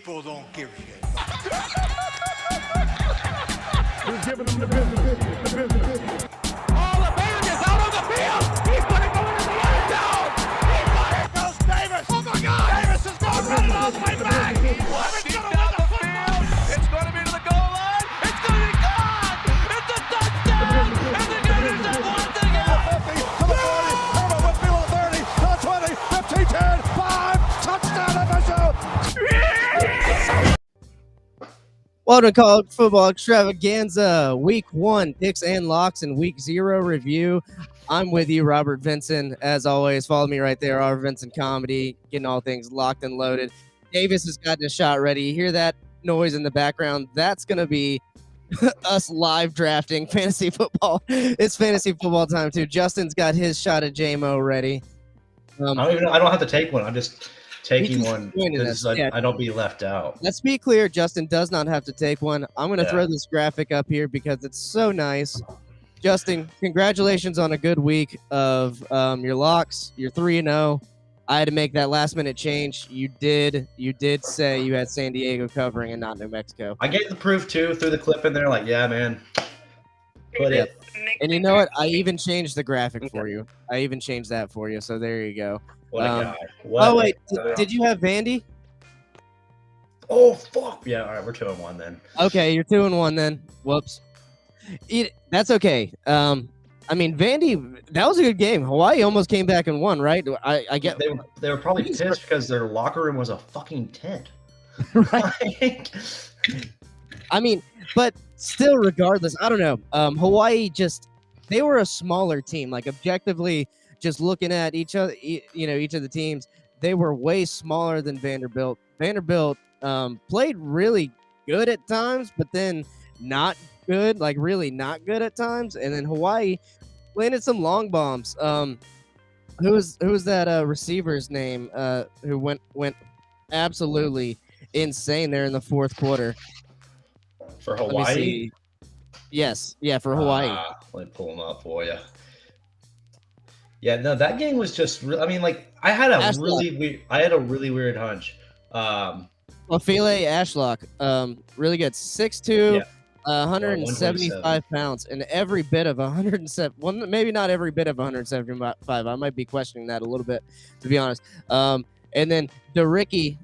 people don't give a shit. Who's giving them the business? The business. Oh, the band is out on the field. He's going to go into the end zone. He's got it. Goes Davis. Oh, my God. Davis is going to run it all the way back. It's going to win the football. It's going to be to the goal line. It's going to be gone. It's a touchdown. And the Gators have won the game. 50 to the 40. Herman Whitfield to the 30, to the 20, 15, 10, 5. Touchdown, FSU. Welcome to College Football Extravaganza, Week 1 picks and locks and Week 0 review. I'm with you, Robert Vincent. As always, follow me right there, Robert Vincent Comedy, getting all things locked and loaded. Davis has gotten a shot ready. You hear that noise in the background? That's going to be us live drafting fantasy football. It's fantasy football time, too. Justin's got his shot at JMO ready. I don't have to take one. I'm just taking one because I don't be left out. Let's be clear, Justin does not have to take one. I'm going to throw this graphic up here because it's so nice. Justin, congratulations on a good week of your locks. You're 3-0. I had to make that last-minute change. You did say you had San Diego covering and not New Mexico. I gave the proof, too, threw the clip in there like, yeah, man. Put it. And you know what? I even changed the graphic for you. I even changed that for you, so there you go. What a guy. Oh, wait. Did you have Vandy? Oh, fuck. Yeah, all right. We're 2-1 then. Okay, you're 2-1 then. Whoops. That's okay. I mean, Vandy, that was a good game. Hawaii almost came back and won, right? I get they were probably pissed because their locker room was a fucking tent. Right. I mean, but still, regardless, I don't know. Hawaii they were a smaller team. Like, objectively, just looking at each of the teams, they were way smaller than Vanderbilt. Vanderbilt played really good at times, but then not good, like really not good at times. And then Hawaii landed some long bombs. Who was that receiver's name? Who went absolutely insane there in the fourth quarter for Hawaii? Yes, yeah, for Hawaii. Let me pull them up for you. Yeah, no, that game was just. I mean, like I had a really weird hunch. Ophelia Ashlock, really good, 6'2", 175 pounds, and every bit of 107. Well, maybe not every bit of 175. I might be questioning that a little bit, to be honest. And then DeRicky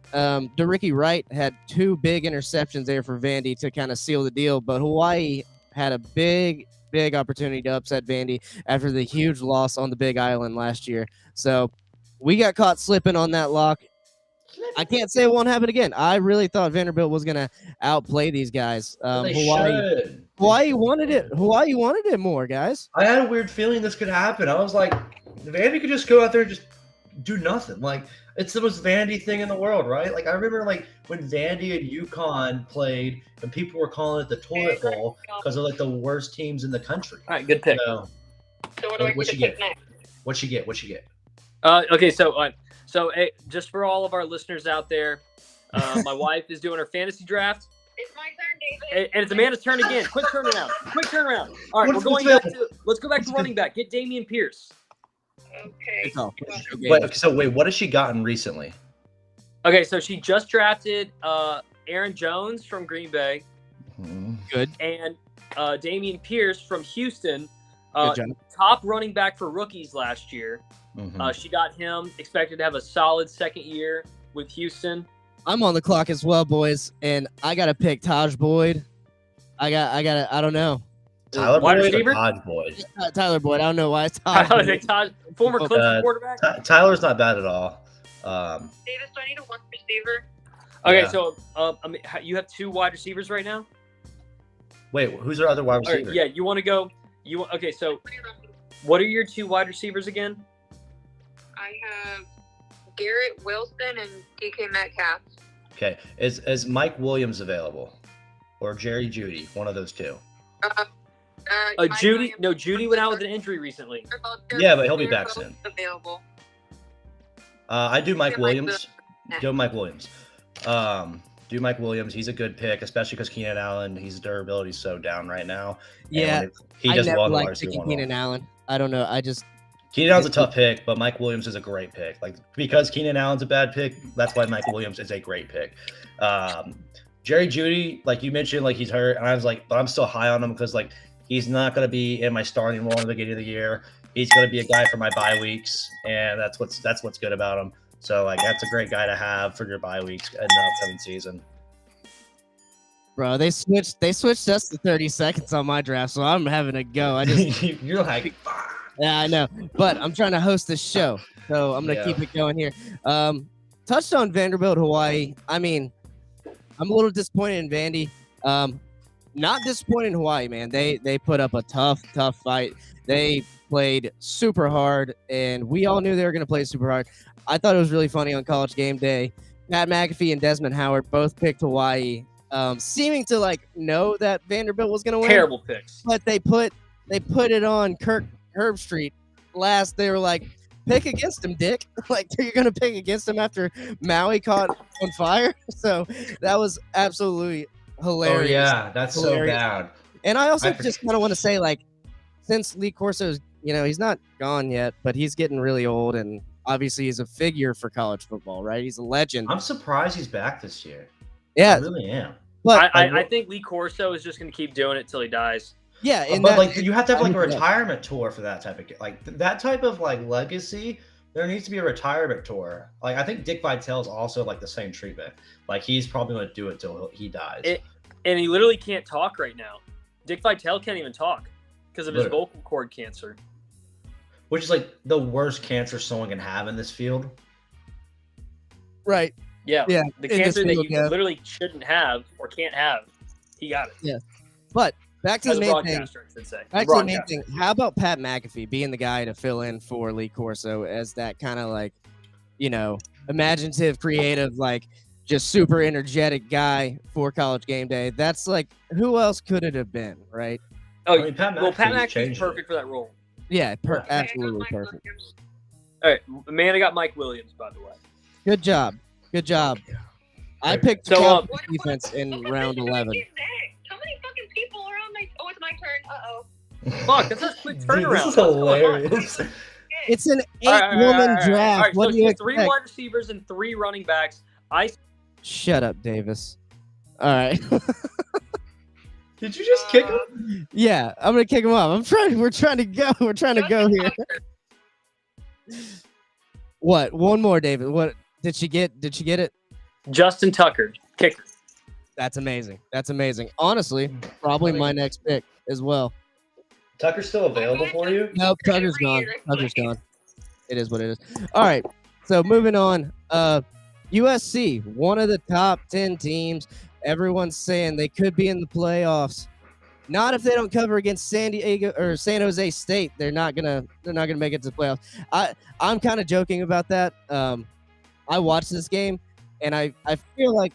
Wright had 2 big interceptions there for Vandy to kind of seal the deal, but Hawaii had a big opportunity to upset Vandy after the huge loss on the Big Island last year. So we got caught slipping on that lock. I can't say it won't happen again. I really thought Vanderbilt was going to outplay these guys. Hawaii wanted it. Hawaii wanted it more, guys. I had a weird feeling this could happen. I was like, Vandy could just go out there and just do nothing. Like, it's the most Vandy thing in the world, right? Like, I remember, like, when Vandy and UConn played and people were calling it the toilet bowl because they're, like, the worst teams in the country. All right, good pick. So what do I get to pick next? What you get? Okay, so just for all of our listeners out there, my wife is doing her fantasy draft. It's my turn, David. And it's Amanda's turn again. Quick turnaround. All right, let's go back to running back. Get Dameon Pierce. Okay. Wait, what has she gotten recently? Okay, so she just drafted Aaron Jones from Green Bay. Good. And Dameon Pierce from Houston. Good job. Top running back for rookies last year. Mm-hmm. She got him, expected to have a solid second year with Houston. I'm on the clock as well, boys, and I got to pick Taj Boyd. I don't know. Tyler Wide Boyd receiver? or Todd Boyd? Tyler Boyd. I don't know why it's Taj. Former Clemson quarterback. Tyler's not bad at all. Davis, do I need a one receiver? Okay, Yeah. so you have 2 wide receivers right now? Wait, who's our other wide All receiver? right, yeah, you want to go? Okay, so what are your 2 wide receivers again? I have Garrett Wilson and DK Metcalf. Okay, is Mike Williams available, or Jerry Jeudy? One of those 2. Judy? No, Judy went out with an injury recently. Yeah, but he'll be back both soon. Available. I do Mike Yeah, Williams. Mike Go Mike Williams. Do Mike Williams. He's a good pick, especially because Keenan Allen, his durability is so down right now. Yeah, he I does never well in the liked wide receiver picking one Keenan role. Allen. I don't know. Keenan Allen's a tough pick, but Mike Williams is a great pick. Like, because Keenan Allen's a bad pick, that's why Mike Williams is a great pick. Jerry Jeudy, like you mentioned, like he's hurt, and I was like, but I'm still high on him because like he's not going to be in my starting role in the beginning of the year. He's going to be a guy for my bye weeks, and that's what's good about him. So like that's a great guy to have for your bye weeks in the upcoming season. Bro, they switched us to 30 seconds on my draft, so I'm having a go. I just You're like, yeah, I know, but I'm trying to host this show, so I'm gonna keep it going here. Touched on Vanderbilt, Hawaii. I mean, I'm a little disappointed in Vandy. Not disappointed in Hawaii, man. They put up a tough fight. They played super hard, and we all knew they were gonna play super hard. I thought it was really funny on College Game Day. Pat McAfee and Desmond Howard both picked Hawaii, seeming to like know that Vanderbilt was gonna win. Terrible picks. But they put it on Kirk Herbstreit last. They were like, pick against him, Dick. Like, you're gonna pick against him after Maui caught on fire. So that was absolutely hilarious. oh yeah, that's Hilarious. so bad. And I also just kind of want to say, like, since Lee Corso's, he's not gone yet, but he's getting really old, and obviously he's a figure for college football, right? He's a legend. I'm surprised he's back this year. Yeah, I really am. but I think Lee Corso is just going to keep doing it till he dies. yeah, and But that, like you have to have like a retirement tour for that type of like that type of like legacy. There needs to be a retirement tour. Like I think Dick Vitale's also like the same treatment. Like he's probably going to do it till he dies. And he literally can't talk right now. Dick Vitale can't even talk because of his vocal cord cancer. Which is like the worst cancer someone can have in this field. right. Yeah. Yeah, The in this cancer that field, you literally shouldn't have or can't have. He got it. Yeah. But back to As the a main thing. broadcaster, I should say. Back to the main thing. How about Pat McAfee being the guy to fill in for Lee Corso as that kind of like, imaginative, creative, like just super energetic guy for College Game Day? That's like, who else could it have been, right? Oh, I mean, Pat Pat McAfee's McAfee's changed perfect for that role. Yeah, Okay, I got absolutely Mike perfect. Williams. All right, Amanda got Mike Williams, by the way. Good job. Good job. I picked So, the um, Cowboys defense in What round position did I 11. get next? How many fucking people are on my? Oh, it's my turn. Fuck, that's a quick Dude, turnaround. this is What's going on? hilarious. It's an All right, all right, eight-woman all right, all right. draft. All right, What so do you it's 3 expect? wide receivers and 3 running backs. Shut up, Davis. All right. Did you just kick him? Yeah, I'm gonna kick him off. We're trying to go. We're trying to go here. What? One more, David. What did she get? Did she get it? Justin Tucker, kicker. That's amazing. That's amazing. Honestly, probably my next pick as well. Tucker's still available for you? Nope, Tucker's gone. Tucker's gone. It is what it is. All right. So moving on. USC, one of the top 10 teams. Everyone's saying they could be in the playoffs. Not if they don't cover against San Diego or San Jose State. They're not gonna make it to the playoffs. I'm kind of joking about that. I watched this game and I feel like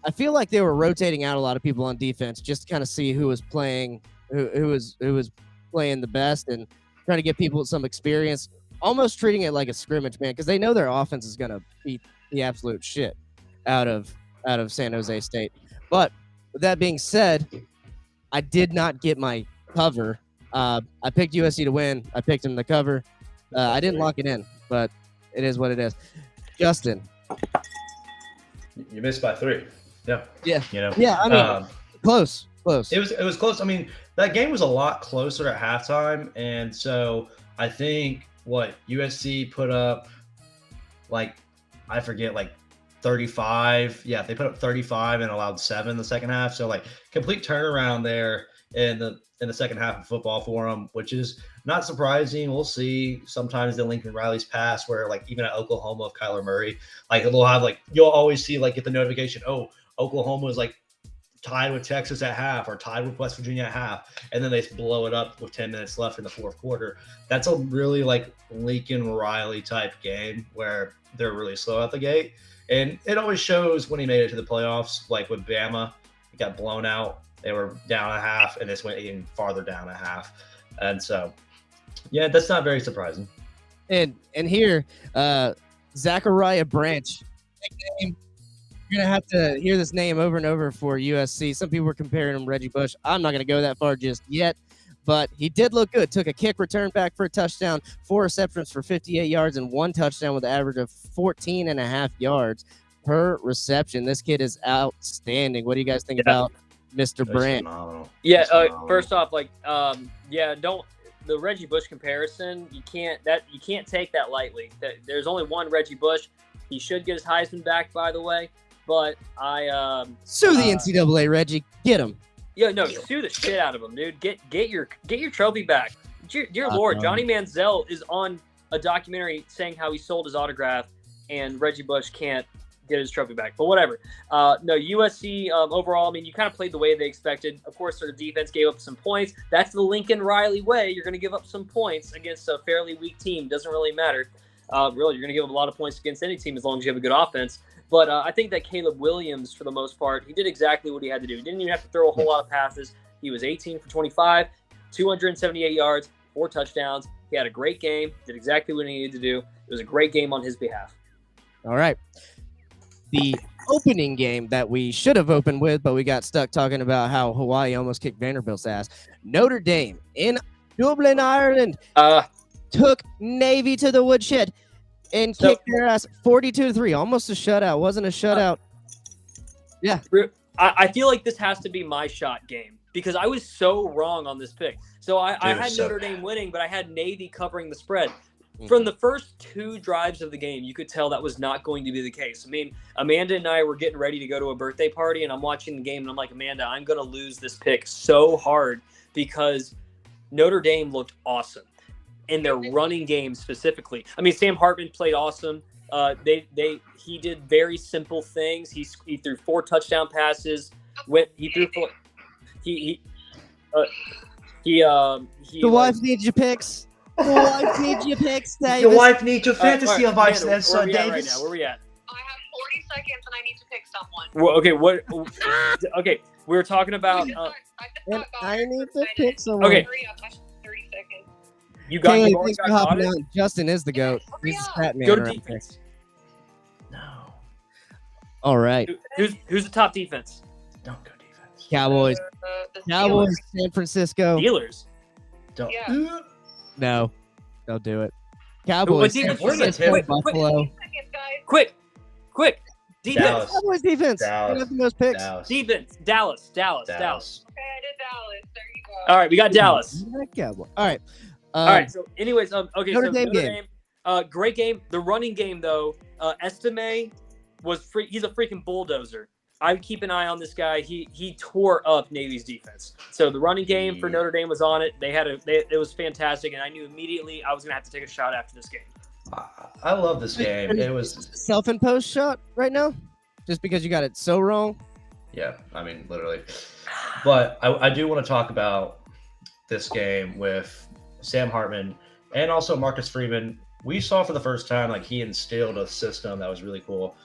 I feel like they were rotating out a lot of people on defense just to kind of see who was playing who was playing the best and trying to get people some experience, almost treating it like a scrimmage, man, because they know their offense is gonna beat the absolute shit out of San Jose State. But with that being said, I did not get my cover. I picked USC to win. I picked them to cover. I didn't lock it in, but it is what it is. Justin. You missed by 3. Yeah. Yeah. Yeah, I mean, close. It was close. I mean, that game was a lot closer at halftime, and so I think what USC put up, like I forget, like 35. Yeah, they put up 35 and allowed 7 the second half. So like complete turnaround there in the second half of football for them, which is not surprising. We'll see. Sometimes the Lincoln Riley's pass, where like even at Oklahoma of Kyler Murray, like they'll have like you'll always see like get the notification, oh, Oklahoma is like tied with Texas at half or tied with West Virginia at half, and then they blow it up with 10 minutes left in the fourth quarter. That's a really like Lincoln Riley type game where they're really slow out the gate. And it always shows when he made it to the playoffs, like with Bama, it got blown out. They were down a half, and this went even farther down a half. And so, yeah, that's not very surprising. And here, Zachariah Branch, nickname. You're gonna have to hear this name over and over for USC. Some people were comparing him to Reggie Bush. I'm not gonna go that far just yet, but he did look good. Took a kick return back for a touchdown, 4 receptions for 58 yards, and 1 touchdown with an average of 14.5 yards per reception. This kid is outstanding. What do you guys think about Mr. Brandt? Yeah, first off, don't the Reggie Bush comparison. You can't take that lightly. There's only one Reggie Bush. He should get his Heisman back, by the way. But sue the NCAA, Reggie. Get him. Yeah, no, sue the shit out of him, dude. Get your trophy back. Dear Lord, Johnny Manziel is on a documentary saying how he sold his autograph, and Reggie Bush can't get his trophy back. But whatever. No, USC overall, I mean, you kind of played the way they expected. Of course, their defense gave up some points. That's the Lincoln Riley way. You're going to give up some points against a fairly weak team. Doesn't really matter. Really, you're going to give up a lot of points against any team as long as you have a good offense. But I think that Caleb Williams, for the most part, he did exactly what he had to do. He didn't even have to throw a whole lot of passes. He was 18 for 25, 278 yards, 4 touchdowns. He had a great game, did exactly what he needed to do. It was a great game on his behalf. All right. The opening game that we should have opened with, but we got stuck talking about how Hawaii almost kicked Vanderbilt's ass. Notre Dame in Dublin, Ireland, took Navy to the woodshed and kicked their ass 42-3. Almost a shutout. Wasn't a shutout. Yeah. I feel like this has to be my shot game because I was so wrong on this pick. So I had Notre Dame winning, but I had Navy covering the spread. From the first 2 drives of the game, you could tell that was not going to be the case. I mean, Amanda and I were getting ready to go to a birthday party, and I'm watching the game, and I'm like, Amanda, I'm going to lose this pick so hard because Notre Dame looked awesome in their running game specifically. I mean, Sam Hartman played awesome. He did very simple things. He threw 4 touchdown passes. The wife needs your picks. The wife needs your picks, Davis. Your wife needs your fantasy advice, Davis. Where Where we at? I have 40 seconds and I need to pick someone. Well, okay, we were talking about. I need to pick someone. Okay. 30 seconds. You got Kaylee, you thanks got for hopping caught it? out. Justin is the GOAT. He's a stat man. Go to around here. defense. No. All right. Who's the top defense? Don't go defense. Cowboys. The Cowboys, Steelers. San Francisco. Steelers. Don't. Yeah. No. Don't do it. Cowboys, San defense? Francisco, Quick, Buffalo. 30 seconds, guys. Quick. Defense. Dallas. Cowboys defense. Dallas. They have the most picks. Defense. Dallas. Okay, I did Dallas. There you go. All right, we got Dallas. Cowboy. All right. All right. So, anyways, okay. Notre So Dame Notre game. Dame, great game. The running game though, Estime was free. He's a freaking bulldozer. I would keep an eye on this guy. He tore up Navy's defense. So the running game for Notre Dame was on it. It was fantastic, and I knew immediately I was gonna have to take a shot after this game. I love this game. It was Self-imposed shot right now, just because you got it so wrong. Yeah, I mean, literally. But I do want to talk about this game with Sam Hartman and also Marcus Freeman. We saw for the first time, like, he instilled a system that was really cool.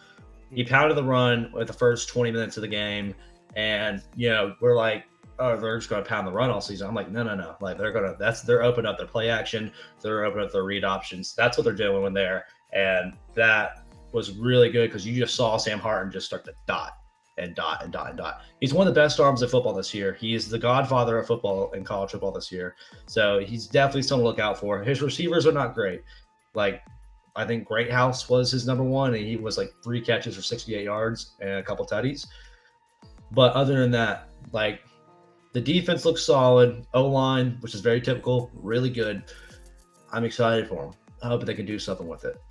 He pounded the run with the first 20 minutes of the game. And, we're like, oh, they're just going to pound the run all season. I'm like, no. Like, they're opening up their play action. They're opening up their read options. That's what they're doing when they're, and that was really good because you just saw Sam Hartman just start to dot. He's one of the best arms of football this year. He is the godfather of football in college football this year. So he's definitely something to look out for. His receivers are not great. Like, I think Greathouse was his number one, and he was like 3 catches for 68 yards and a couple tutties. But other than that, like, the defense looks solid. O-line, which is very typical, really good. I'm excited for him. I hope they can do something with it.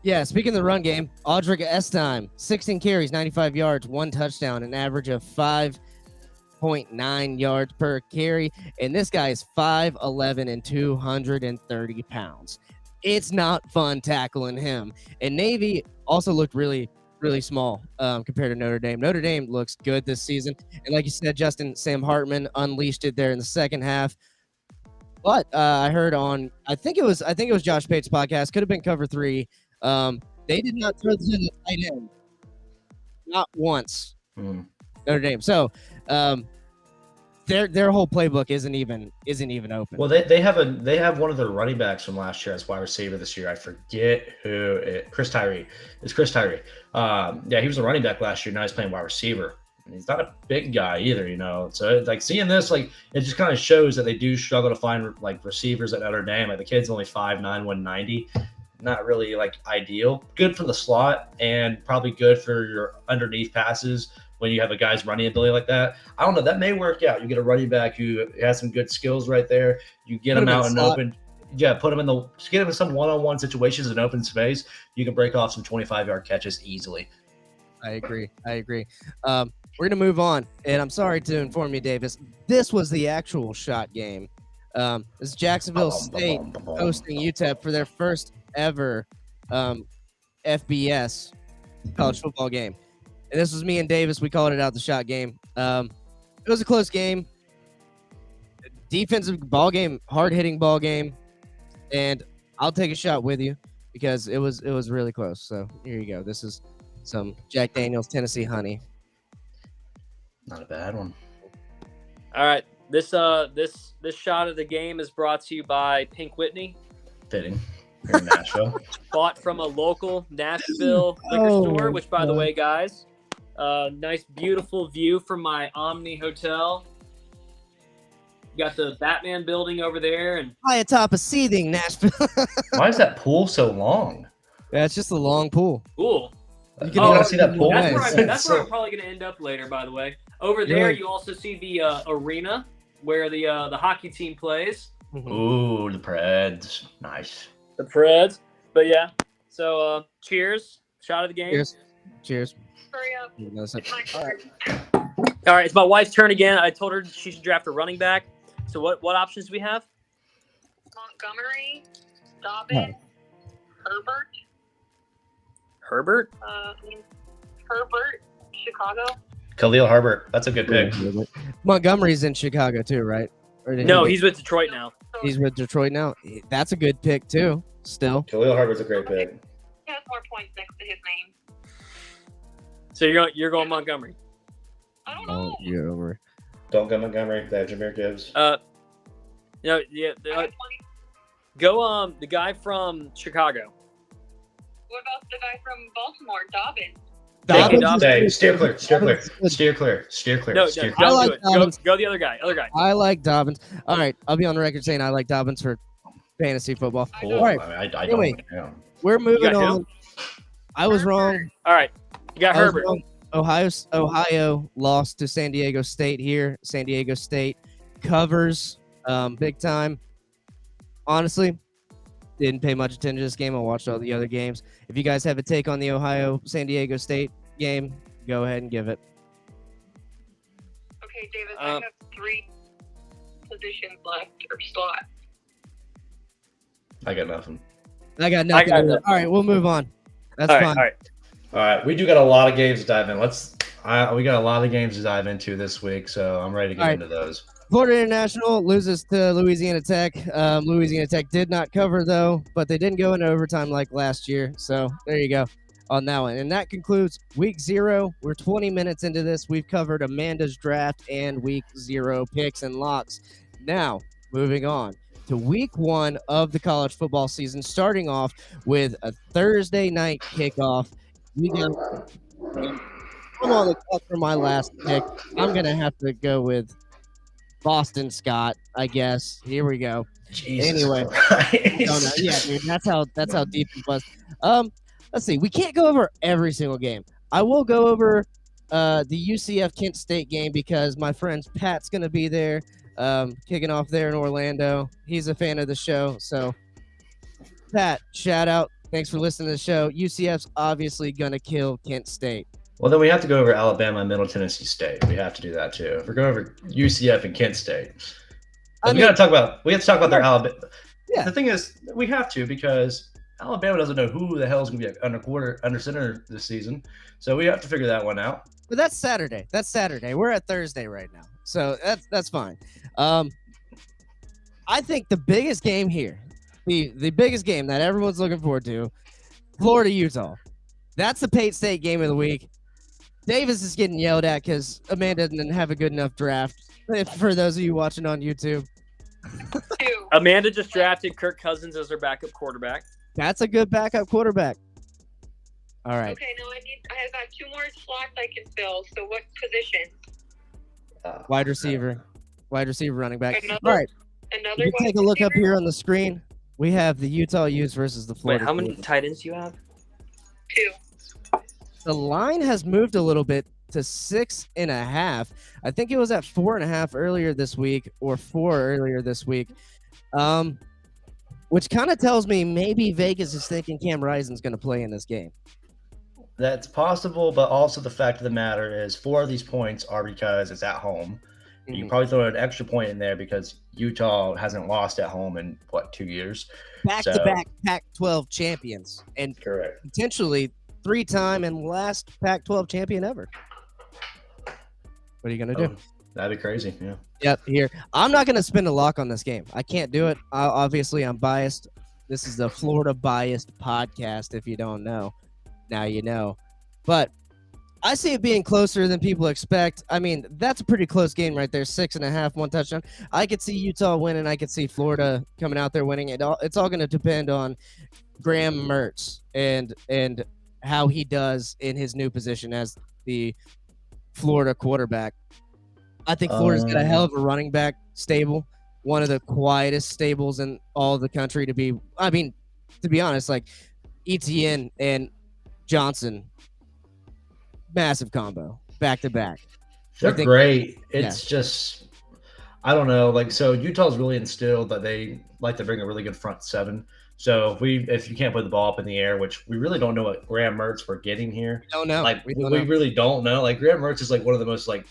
Yeah, speaking of the run game, Audric Estime, 16 carries, 95 yards, 1 touchdown, an average of 5.9 yards per carry. And this guy is 5'11" and 230 pounds. It's not fun tackling him. And Navy also looked really, really small compared to Notre Dame. Notre Dame looks good this season. And like you said, Justin, Sam Hartman unleashed it there in the second half. But I heard on, I think it was Josh Pate's podcast, could have been Cover 3. They did not throw to the tight end, not once. Notre Dame. So, their whole playbook isn't even open. Well, they have one of their running backs from last year as wide receiver this year. I forget who. Chris Tyree. It's Chris Tyree. Yeah, he was a running back last year. Now he's playing wide receiver. He's not a big guy either, you know. So like seeing this, like it just kind of shows that they do struggle to find like receivers at Notre Dame. Like the kid's only 5'9", 190. Not really like ideal. Good for the slot and probably good for your underneath passes when you have a guy's running ability like that. I don't know. That may work out. You get a running back who has some good skills right there. You get him out in open. Yeah, put him in get him in some one-on-one situations in open space. You can break off some 25-yard catches easily. I agree. We're going to move on. And I'm sorry to inform you, Davis. This was the actual shot game. It's Jacksonville State hosting UTEP for their first ever FBS college football game. And this was me and Davis. We called it out the shot game. It was a close game. Defensive ball game, hard-hitting ball game. And I'll take a shot with you because it was really close. So here you go. This is some Jack Daniel's Tennessee Honey. Not a bad one. All right. This shot of the game is brought to you by Pink Whitney. Fitting. Here in Nashville. Bought from a local Nashville liquor store, which, by the way, guys, nice, beautiful view from my Omni Hotel. You got the Batman building over there, and high atop a seething Nashville. Why is that pool so long? Yeah, it's just a long pool. cool. You can see that pool. That's where I'm probably going to end up later, by the way. Over there, you also see the arena where the hockey team plays. Ooh, the Preds. Nice. The Preds. But yeah. So cheers. Shot of the game. Cheers. Hurry up. It's my turn. All right, it's my wife's turn again. I told her she should draft a running back. So what options do we have? Montgomery, Dobbins, Herbert. Herbert? Herbert, Chicago. Khalil Herbert. That's a good pick. Montgomery's in Chicago too, right? No, he's with Detroit now. He's with Detroit now. That's a good pick too. Still. Khalil Herbert's a great pick. He has more points next to his name. So you're going Montgomery. I don't know. You're over. Don't go Montgomery. They have Jameer Gibbs. Yeah. Go the guy from Chicago. What about the guy from Baltimore, Dobbins? Steer clear. No, I like Dobbins. Go the other guy. I like Dobbins. All right, I'll be on the record saying I like Dobbins for fantasy football. Cool. All right, I anyway, don't. we're moving on. Who? I was wrong. All right, you got Herbert. Ohio lost to San Diego State here. San Diego State covers big time. Honestly, didn't pay much attention to this game. I watched all the other games. If you guys have a take on the Ohio-San Diego State game, go ahead and give it. Okay, Davis, I have 3 positions left or slot. I got nothing. I got nothing. All right, we'll move on. That's fine. All right, we do got a lot of games to dive in. We got a lot of games to dive into this week, so I'm ready to get into those. Florida International loses to Louisiana Tech. Louisiana Tech did not cover, though, but they didn't go into overtime like last year. So there you go on that one. And that concludes Week 0. We're 20 minutes into this. We've covered Amanda's draft and Week 0 picks and locks. Now, moving on to Week 1 of the college football season, starting off with a Thursday night kickoff. I'm on the clock for my last pick. I'm going to have to go with Boston Scott, I guess. Here we go. Jesus anyway, yeah, dude, that's how deep it was. Let's see. We can't go over every single game. I will go over the UCF Kent State game because my friend Pat's gonna be there, kicking off there in Orlando. He's a fan of the show, so Pat, shout out. Thanks for listening to the show. UCF's obviously gonna kill Kent State. Well, then we have to go over Alabama and Middle Tennessee State. We have to do that too. If we're going over UCF and Kent State, we have to talk about their Alabama. Yeah. The thing is, we have to because Alabama doesn't know who the hell is going to be under center this season, so we have to figure that one out. But that's Saturday. We're at Thursday right now, so that's fine. I think the biggest game here, the biggest game that everyone's looking forward to, Florida Utah. That's the Pate State game of the week. Davis is getting yelled at because Amanda didn't have a good enough draft. For those of you watching on YouTube, Amanda just drafted Kirk Cousins as her backup quarterback. That's a good backup quarterback. All right. Okay, no, I got 2 more slots I can fill. So what position? Wide receiver, running back. Another, All right, another you can wide take a look up receiver? here on the screen. We have the Utah Utes versus the Wait, Florida. how many Gators. tight ends do you have? 2. The line has moved a little bit to 6.5. I think it was at 4.5 earlier this week, or 4 earlier this week. Which kind of tells me maybe Vegas is thinking Cam Rising's going to play in this game. That's possible, but also the fact of the matter is 4 of these points are because it's at home. Mhm. You probably throw an extra point in there because Utah hasn't lost at home in 2 years? Back-to-back Pac-12 champions, and Correct. potentially 3-time and last Pac-12 champion ever. What are you going to do? Oh, that'd be crazy. Yeah. Yep, here. I'm not going to spend a lock on this game. I can't do it. Obviously, I'm biased. This is the Florida Biased Podcast, if you don't know. Now you know. But I see it being closer than people expect. I mean, that's a pretty close game right there. 6.5, 1 touchdown. I could see Utah winning. I could see Florida coming out there winning. It's all going to depend on Graham Mertz and how he does in his new position as the Florida quarterback. I think Florida's got a hell of a running back stable, one of the quietest stables in all of the country to be. I mean, to be honest, like Etienne and Johnson, massive combo, back to back. They're great. It's just, I don't know. Like, so Utah's really instilled that they like to bring a really good front seven. So if you can't put the ball up in the air, which we really don't know what Graham Mertz we're getting here. We don't know. Like, we really don't know. Like, Graham Mertz is like one of the most like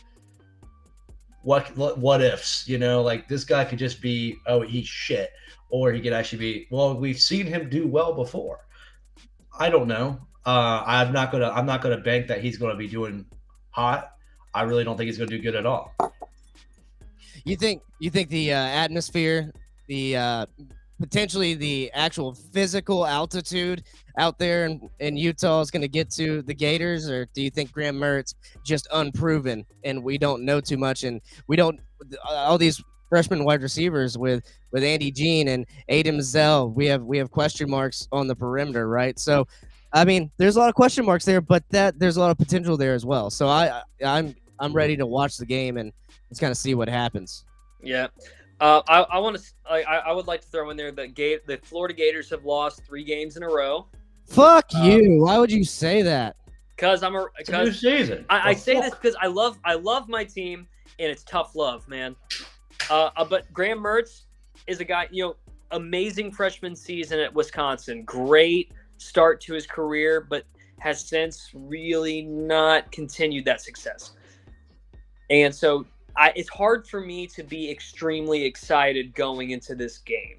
what ifs, you know, like this guy could just be, oh, he's shit, or he could actually be, well, we've seen him do well before. I don't know. I'm not gonna bank that he's gonna be doing hot. I really don't think he's gonna do good at all. You think the atmosphere, the potentially the actual physical altitude out there in Utah is going to get to the Gators, or do you think Graham Mertz just unproven and we don't know too much, and we don't all these freshman wide receivers with Andy Jean and Adam Zell, we have question marks on the perimeter, right? So I mean, there's a lot of question marks there, but there's a lot of potential there as well. So I'm ready to watch the game and let's kind of see what happens. Yeah. I would like to throw in there that the Florida Gators have lost 3 games in a row. Fuck you! Why would you say that? Because It's a new season. I say this because I love my team and it's tough love, man. But Graham Mertz is a guy, you know, amazing freshman season at Wisconsin, great start to his career, but has since really not continued that success. And so it's hard for me to be extremely excited going into this game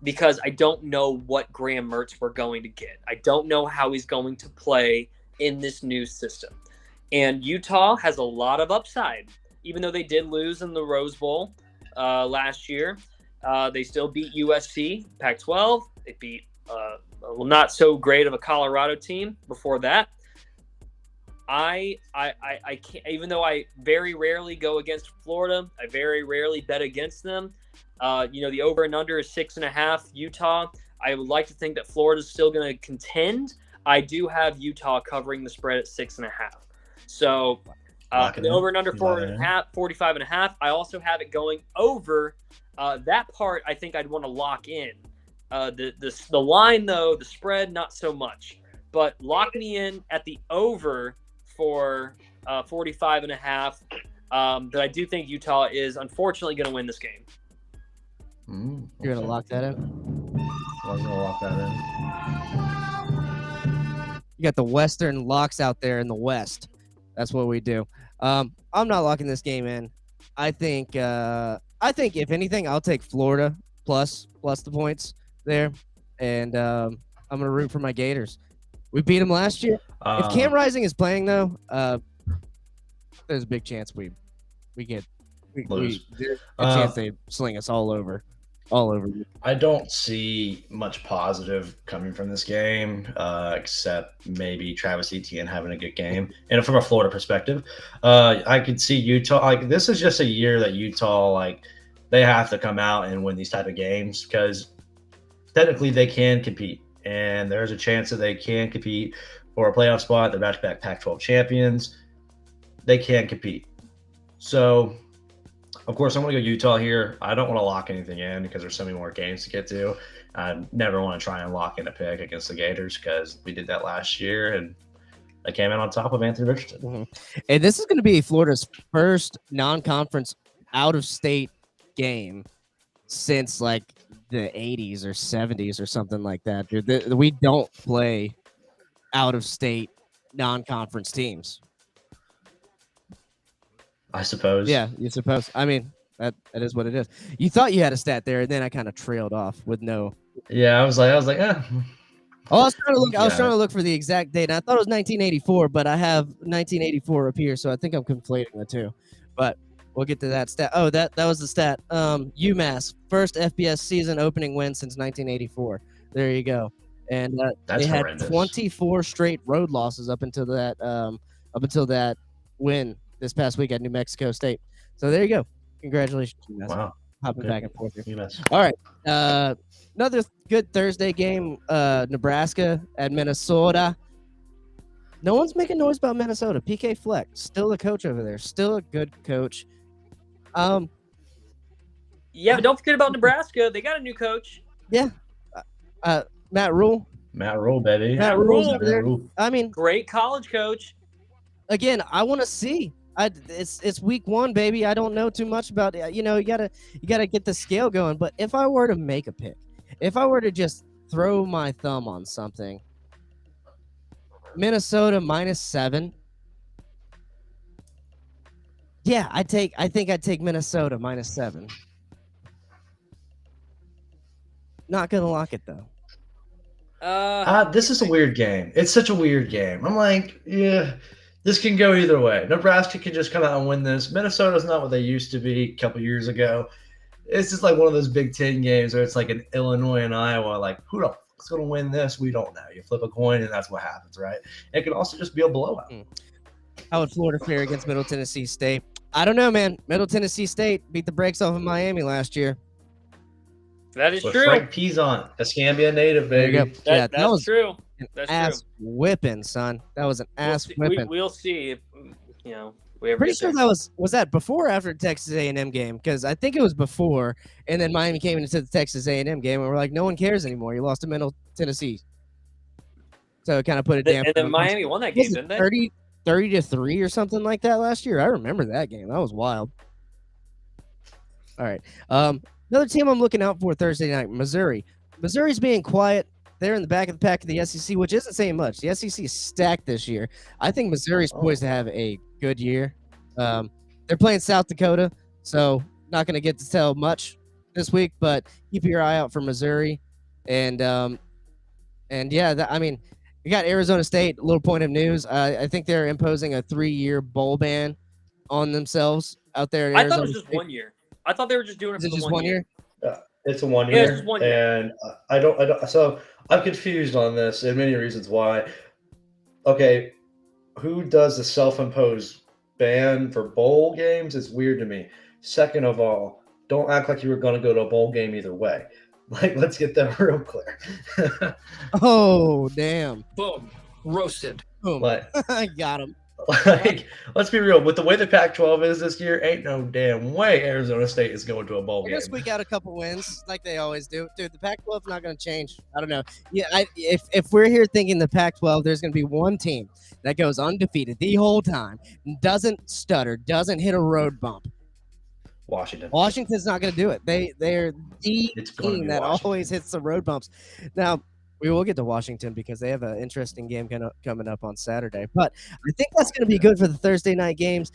because I don't know what Graham Mertz we're going to get. I don't know how he's going to play in this new system. And Utah has a lot of upside. Even though they did lose in the Rose Bowl last year, they still beat USC, Pac-12. They beat not so great of a Colorado team before that. I can't, even though I very rarely go against Florida, I very rarely bet against them. You know, the over and under is 6.5 Utah. I would like to think that Florida is still going to contend. I do have Utah covering the spread at 6.5. So the over and under 45.5. I also have it going over. That part I think I'd want to lock in. The line though, the spread not so much. But lock me in at the over for 45.5. That I do think Utah is unfortunately going to win this game. You're going to lock that in? I'm going to lock that in. You got the Western locks out there in the West. That's what we do. I'm not locking this game in. I think if anything, I'll take Florida plus the points there, and I'm gonna root for my Gators. We beat them last year. If Cam Rising is playing though, there's a big chance we lose. There's a chance they sling us all over. I don't see much positive coming from this game, except maybe Travis Etienne having a good game. And from a Florida perspective, I could see Utah. Like, this is just a year that Utah, like, they have to come out and win these type of games because technically they can compete, and there's a chance that they can compete for a playoff spot. They're back-to-back Pac-12 champions. They can compete. So, of course, I'm going to go Utah here. I don't want to lock anything in because there's so many more games to get to. I never want to try and lock in a pick against the Gators because we did that last year, and they came in on top of Anthony Richardson. Mm-hmm. And this is going to be Florida's first non-conference out-of-state game since like the 80s or 70s or something like that, dude. We don't play out-of-state non-conference teams. I suppose. Yeah, you suppose. I mean, that is what it is. You thought you had a stat there, and then I kind of trailed off with no. Yeah, I was like, Oh, I was trying to look for the exact date. I thought it was 1984, but I have 1984 up here, so I think I'm conflating the two. But we'll get to that stat. Oh, that was the stat. UMass first FBS season opening win since 1984. There you go. And they had horrendous. 24 straight road losses up until that win this past week at New Mexico State. So there you go. Congratulations, UMass. Wow. Hopping back and forth here. UMass. All right. Another good Thursday game, Nebraska at Minnesota. No one's making noise about Minnesota. PK Fleck, still the coach over there. Still a good coach. Yeah, but don't forget about Nebraska. They got a new coach. Yeah. Matt Rule. Matt Rule, baby. Matt Rule's over there. I mean, Great college coach. again, I want to see. It's week 1, baby. I don't know too much about it. You gotta get the scale going. But if I were to make a pick, if I were to just throw my thumb on something, Minnesota -7. Yeah, I think I'd take Minnesota -7. Not gonna lock it though. This is a weird game. It's such a weird game. I'm like, yeah, this can go either way. Nebraska can just come out and win this. Minnesota's not what they used to be a couple years ago. It's just like one of those Big Ten games where it's like an Illinois and Iowa. Like, who the fuck's going to win this? We don't know. You flip a coin, and that's what happens, right? It can also just be a blowout. How would Florida fare against Middle Tennessee State? I don't know, man. Middle Tennessee State beat the brakes off of Miami last year. That is With true. Frank Pizon, Escambia native, There you baby. go. Yeah, that That's was true. an That's ass whipping, son. That was an ass whipping. We'll see if we ever Pretty get sure there. that was that before or after the Texas A&M game? Because I think it was before, and then Miami came into the Texas A&M game, and we're like, no one cares anymore. You lost to Middle Tennessee, so it kind of put it down. And then Miami won that game, didn't they? 30-3 or something like that last year. I remember that game. That was wild. All right. Another team I'm looking out for Thursday night, Missouri. Missouri's being quiet. They're in the back of the pack of the SEC, which isn't saying much. The SEC is stacked this year. I think Missouri's poised to have a good year. They're playing South Dakota, so not going to get to tell much this week, but keep your eye out for Missouri. And yeah, I mean, you got Arizona State. A little point of news. I think they're imposing a 3-year bowl ban on themselves out there in I Arizona thought it was just State. 1 year. I thought they were just doing it Is for it the just 1 year. It's a 1 Yeah, year. it's just 1 year. And I don't. So I'm confused on this, and many reasons why. Okay, who does the self-imposed ban for bowl games? It's weird to me. Second of all, don't act like you were going to go to a bowl game either way. Like, let's get that real clear. Oh, damn. Boom. Roasted. Boom. Like, I got him. like, let's be real. With the way the Pac-12 is this year, ain't no damn way Arizona State is going to a bowl They're game. gonna squeak out a couple wins like they always do. Dude, the Pac-12 is not gonna change. I don't know. Yeah, if we're here thinking the Pac-12, there's gonna be one team that goes undefeated the whole time, doesn't stutter, doesn't hit a road bump. Washington. Washington's not gonna do it. They're the It's gonna team be that Washington. always hits the road bumps. Now, we will get to Washington because they have an interesting game coming up on Saturday. But I think that's going to be good for the Thursday night games.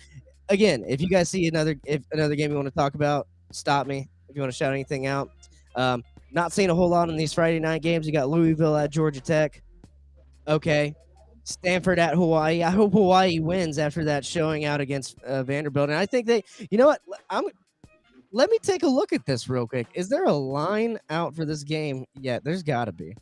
Again, if you guys see another game you want to talk about, stop me. If you want to shout anything out. Not seeing a whole lot on these Friday night games. You got Louisville at Georgia Tech. Okay. Stanford at Hawaii. I hope Hawaii wins after that showing out against Vanderbilt. And I think you know what? Let me take a look at this real quick. Is there a line out for this game yet? There's got to be.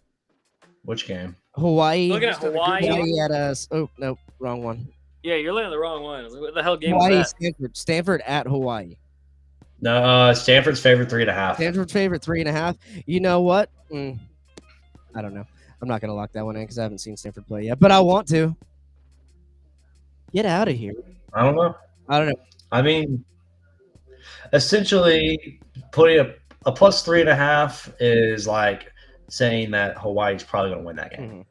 Which game? Hawaii. Looking at Hawaii. Hawaii at us. Oh, no, wrong one. Yeah, you're looking at the wrong one. What the hell game was Hawaii, that? Stanford at Hawaii. No, Stanford's favorite 3.5. Stanford favorite 3.5. You know what? I don't know. I'm not going to lock that one in because I haven't seen Stanford play yet, but I want to. Get out of here. I don't know. I don't know. I mean, essentially, putting a plus 3.5 is like saying that Hawaii's probably going to win that game. Mm-hmm.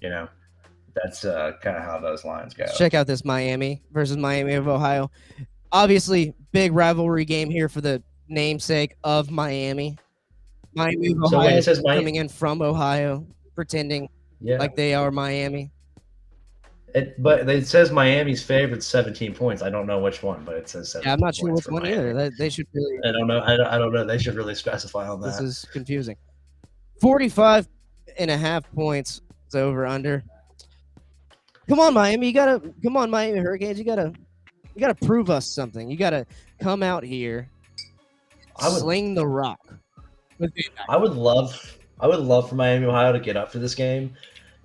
You know, that's kind of how those lines go. Check out this Miami versus Miami of Ohio. Obviously, big rivalry game here for the namesake of Miami. Miami of So Ohio wait, it says Miami. coming in from Ohio, pretending like they are Miami. But it says Miami's favored 17 points. I don't know which one, but it says 17. Yeah, I'm not sure points which one Miami. either. They should really. I don't know. I don't know. They should really specify on that. This is confusing. 45.5 points is over under. Come on, Miami. Come on, Miami Hurricanes. You gotta prove us something. You gotta come out here, sling the rock. I would love for Miami, Ohio to get up for this game,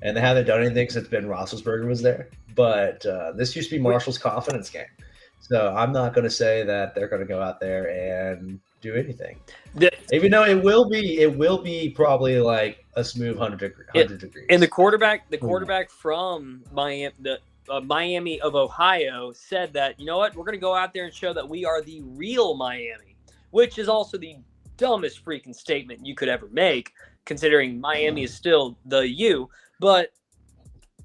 and they haven't done anything since Ben Roethlisberger was there. But this used to be Marshall's confidence game, so I'm not going to say that they're going to go out there and do anything. Even though it will be probably like a smooth 100 degrees. And the quarterback from Miami, Miami of Ohio, said that, you know what, we're going to go out there and show that we are the real Miami, which is also the dumbest freaking statement you could ever make, considering Miami is still the U. But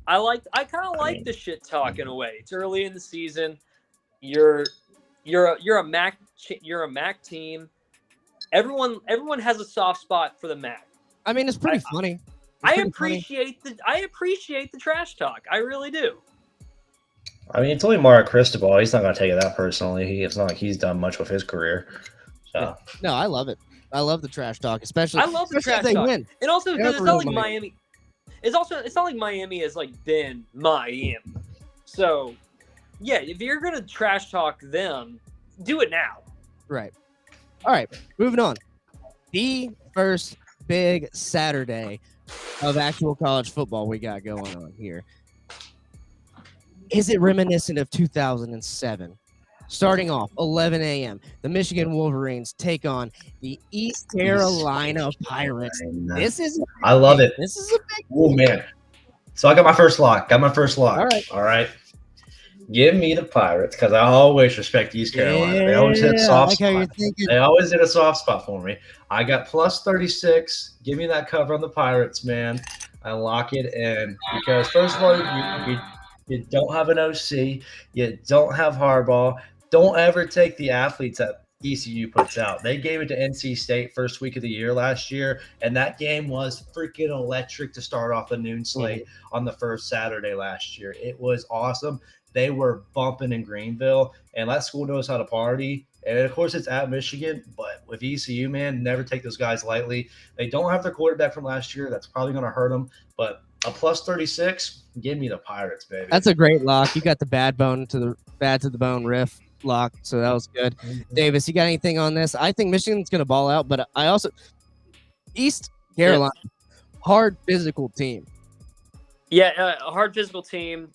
I kind of like the shit talk in a way. It's early in the season. You're a MAC team. Everyone has a soft spot for the MAC. I mean, it's pretty funny. I appreciate the trash talk. I really do. I mean, it's only Mario Cristobal. He's not going to take it that personally. It's not like he's done much with his career. So. Yeah. No, I love it. I love the trash talk, especially. I love the trash if they talk. win. And also because it's not like Miami. It's not like Miami has like been Miami. So, yeah, if you're gonna trash talk them, do it now. Right. All right. Moving on. The first big Saturday of actual college football we got going on here. Is it reminiscent of 2007? Starting off 11 a.m., the Michigan Wolverines take on the East Carolina Pirates. I love it. This is a big. Oh man! So I got my first lock. All right. Give me the Pirates because I always respect East Carolina. They always hit a soft spot. They always hit a soft spot for me. I got plus 36. Give me that cover on the Pirates, man. I lock it in because first of all, you don't have an OC. You don't have Harbaugh. Don't ever take the athletes that ECU puts out. They gave it to NC State first week of the year last year, and that game was freaking electric to start off the noon slate on the first Saturday last year. It was awesome. They were bumping in Greenville, and that school knows how to party. And, of course, it's at Michigan, but with ECU, man, never take those guys lightly. They don't have their quarterback from last year. That's probably going to hurt them, but a plus 36, give me the Pirates, baby. That's a great lock. You got the bad to the bone riff lock, so that was good. Davis, you got anything on this? I think Michigan's going to ball out, but I also East Carolina, hard physical team. Yeah, a hard physical team.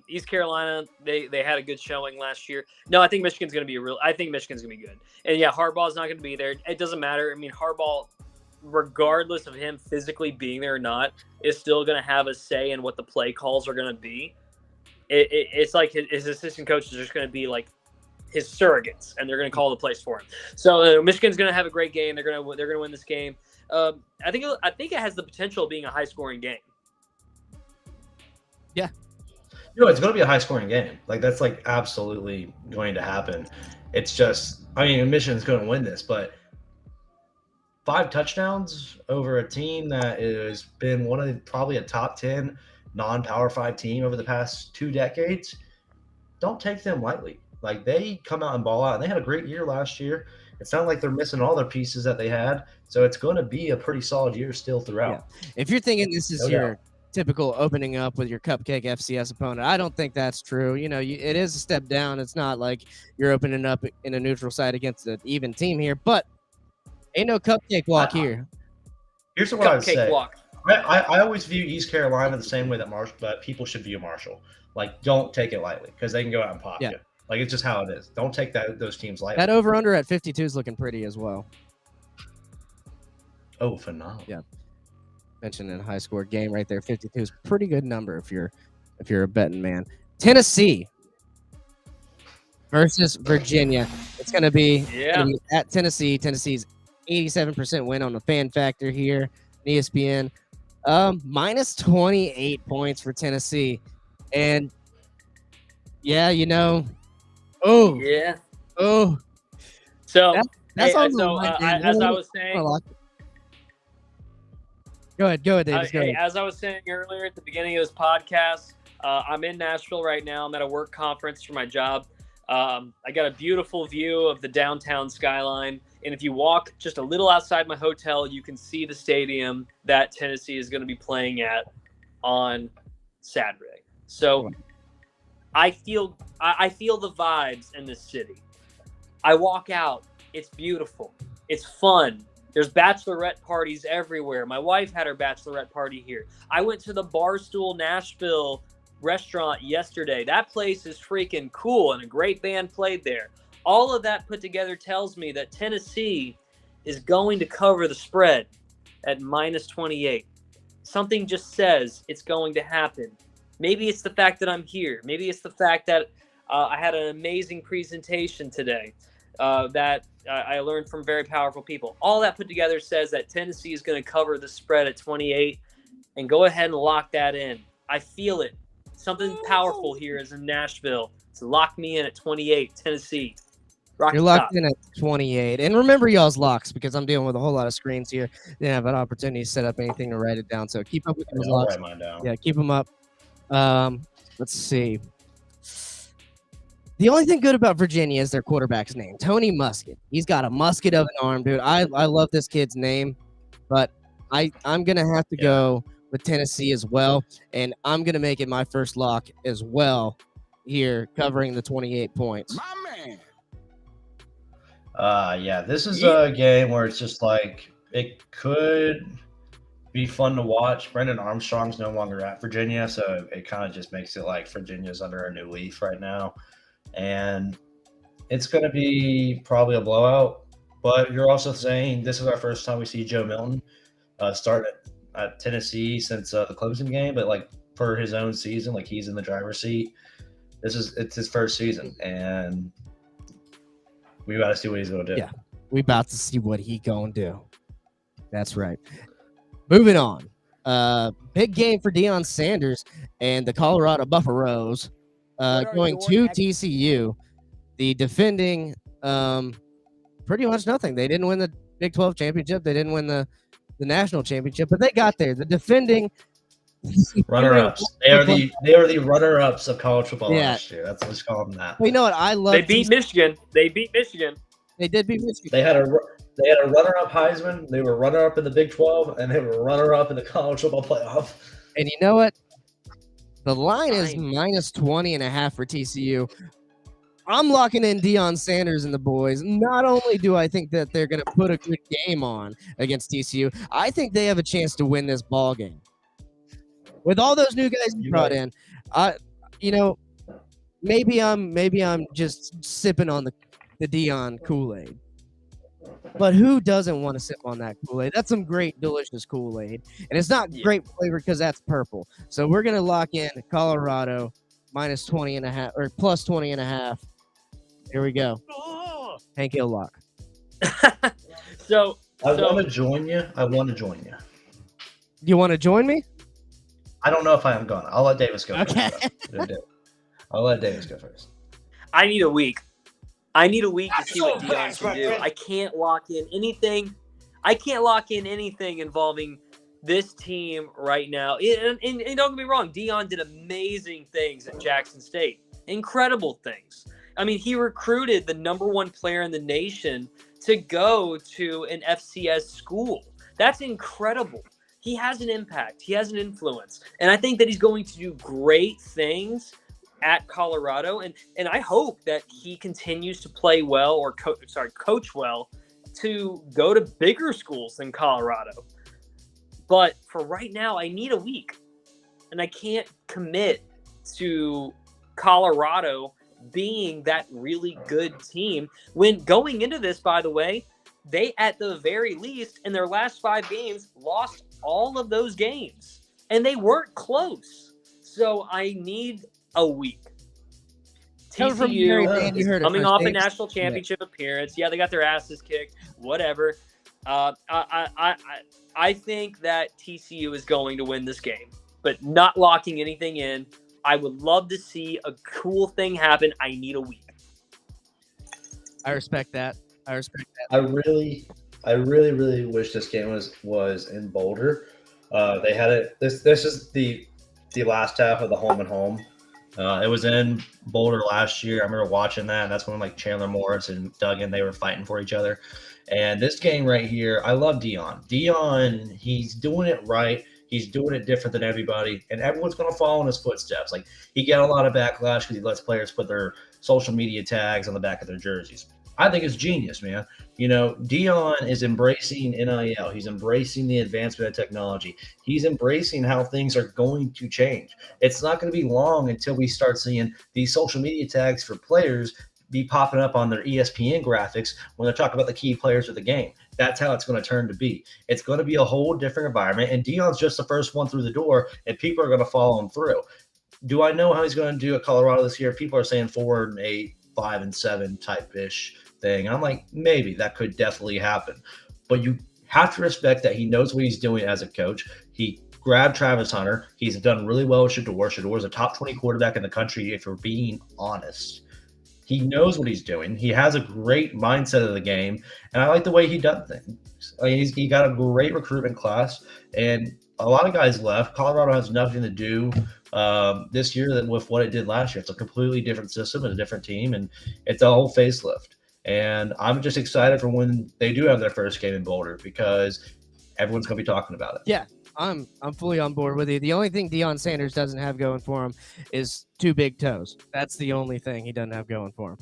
East Carolina, they had a good showing last year. No, I think Michigan's going to be good. And yeah, Harbaugh's not going to be there. It doesn't matter. I mean, Harbaugh, regardless of him physically being there or not, is still going to have a say in what the play calls are going to be. It's like his assistant coaches are just going to be like his surrogates, and they're going to call the plays for him. So Michigan's going to have a great game. They're going to win this game. I think it has the potential of being a high scoring game. Yeah. It's going to be a high-scoring game. Like, that's, like, absolutely going to happen. It's just – I mean, Michigan's going to win this, but 5 touchdowns over a team that has been one of probably a top 10 non-Power 5 team over the past 2 decades, don't take them lightly. Like, they come out and ball out. They had a great year last year. It's not like they're missing all their pieces that they had, so it's going to be a pretty solid year still throughout. Yeah. If you're thinking this is your – typical opening up with your cupcake FCS opponent, I don't think that's true. It is a step down. It's not like you're opening up in a neutral site against an even team here, but ain't no cupcake walk here. Here's what I would say. I always view East Carolina the same way that people should view Marshall. Like, don't take it lightly because they can go out and pop you. Like, it's just how it is. Don't take those teams lightly. That over-under at 52 is looking pretty as well. Oh, phenomenal. Yeah. mentioned in a high score game right there. 52 is a pretty good number if you're a betting man. Tennessee versus Virginia. It's gonna be at Tennessee. Tennessee's 87% win on the fan factor here. ESPN. Minus 28 points for Tennessee. And yeah, oh. So that's on so as I was saying, go ahead, Davis. Go ahead. As I was saying earlier at the beginning of this podcast, I'm in Nashville right now. I'm at a work conference for my job. I got a beautiful view of the downtown skyline. And if you walk just a little outside my hotel, you can see the stadium that Tennessee is going to be playing at on Saturday. So I feel the vibes in this city. I walk out. It's beautiful. It's fun. There's bachelorette parties everywhere. My wife had her bachelorette party here. I went to the Barstool Nashville restaurant yesterday. That place is freaking cool, and a great band played there. All of that put together tells me that Tennessee is going to cover the spread at minus 28. Something just says it's going to happen. Maybe it's the fact that I'm here. Maybe it's the fact that I had an amazing presentation today that I learned from very powerful people. All that put together says that Tennessee is going to cover the spread at 28, and go ahead and lock that in. I feel it. Something powerful here is in Nashville. So lock me in at 28, Tennessee. You're locked in at 28. And remember y'all's locks, because I'm dealing with a whole lot of screens here. Didn't have an opportunity to set up anything to write it down. So keep up with those locks. I'll write mine down. Yeah, keep them up. Let's see. The only thing good about Virginia is their quarterback's name, Tony Muskett. He's got a musket of an arm, dude. I love this kid's name, but I'm going to have to go with Tennessee as well, and I'm going to make it my first lock as well here, covering the 28 points. My man. This is a game where it's just like it could be fun to watch. Brendan Armstrong's no longer at Virginia, so it kind of just makes it like Virginia's under a new leaf right now. And it's going to be probably a blowout. But you're also saying this is our first time we see Joe Milton start at Tennessee since the Clemson game. But like for his own season, like he's in the driver's seat. It's his first season, and we got to see what he's going to do. Yeah, we about to see what he going to do. That's right. Moving on. Big game for Deion Sanders and the Colorado Buffaloes. Going to TCU, the defending pretty much nothing. They didn't win the Big 12 championship. They didn't win the national championship, but they got there. The defending runner-ups. They are the runner-ups of college football last year. That's what we call them that. Well, you know what? I love. They beat Michigan. They beat Michigan. They did beat Michigan. They had a runner-up Heisman. They were runner-up in the Big 12, and they were runner-up in the college football playoff. And you know what? The line is minus 20.5 for TCU. I'm locking in Deion Sanders and the boys. Not only do I think that they're going to put a good game on against TCU, I think they have a chance to win this ball game. With all those new guys you brought in, maybe I'm just sipping on the Deion Kool-Aid. But who doesn't want to sip on that Kool-Aid? That's some great, delicious Kool-Aid. And it's not grape flavor because that's purple. So we're going to lock in Colorado minus 20.5 or plus 20.5. Here we go. Hank Hill lock. I want to join you. You want to join me? I don't know if I am going. I'll let Davis go okay. first. I'll let Davis go first. I need a week. to see what Deion can do. I can't lock in anything. Involving this team right now. And don't get me wrong, Deion did amazing things at Jackson State. Incredible things. I mean, he recruited the number one player in the nation to go to an FCS school. That's incredible. He has an impact. He has an influence. And I think that he's going to do great things at Colorado. And I hope that he continues to play well or coach well to go to bigger schools than Colorado. But for right now, I need a week. And I can't commit to Colorado being that really good team. When going into this, by the way, they, at the very least, in their last 5 games, lost all of those games, and they weren't close. So I need a week. Coming from Mary, TCU Dan, you is heard it coming first. off a Thanks. national championship appearance. Yeah, they got their asses kicked. Whatever. I think that TCU is going to win this game, but not locking anything in. I would love to see a cool thing happen. I need a week. I respect that. I really wish this game was in Boulder. They had it. This is the last half of the home and home. It was in Boulder last year. I remember watching that. And that's when like Chandler Morris and Duggan, they were fighting for each other. And this game right here, I love Dion. Dion, he's doing it right. He's doing it different than everybody, and everyone's going to follow in his footsteps. Like, he got a lot of backlash because he lets players put their social media tags on the back of their jerseys. I think it's genius, man. You know, Dion is embracing NIL. He's embracing the advancement of technology. He's embracing how things are going to change. It's not going to be long until we start seeing these social media tags for players be popping up on their ESPN graphics when they're talking about the key players of the game. That's how it's going to turn to be. It's going to be a whole different environment, and Dion's just the first one through the door, and people are going to follow him through. Do I know how he's going to do at Colorado this year? People are saying 4-8, 5-7 type-ish thing. I'm like, maybe that could definitely happen. But you have to respect that he knows what he's doing as a coach. He grabbed Travis Hunter. He's done really well with Shedeur. Shedeur is a top 20 quarterback in the country, if we're being honest. He knows what he's doing. He has a great mindset of the game, and I like the way he does things. I mean, he got a great recruitment class, and a lot of guys left. Colorado has nothing to do this year with what it did last year. It's a completely different system and a different team, and it's a whole facelift. And I'm just excited for when they do have their first game in Boulder because everyone's going to be talking about it. Yeah. I'm fully on board with you. The only thing Deion Sanders doesn't have going for him is 2 big toes. That's the only thing he doesn't have going for him.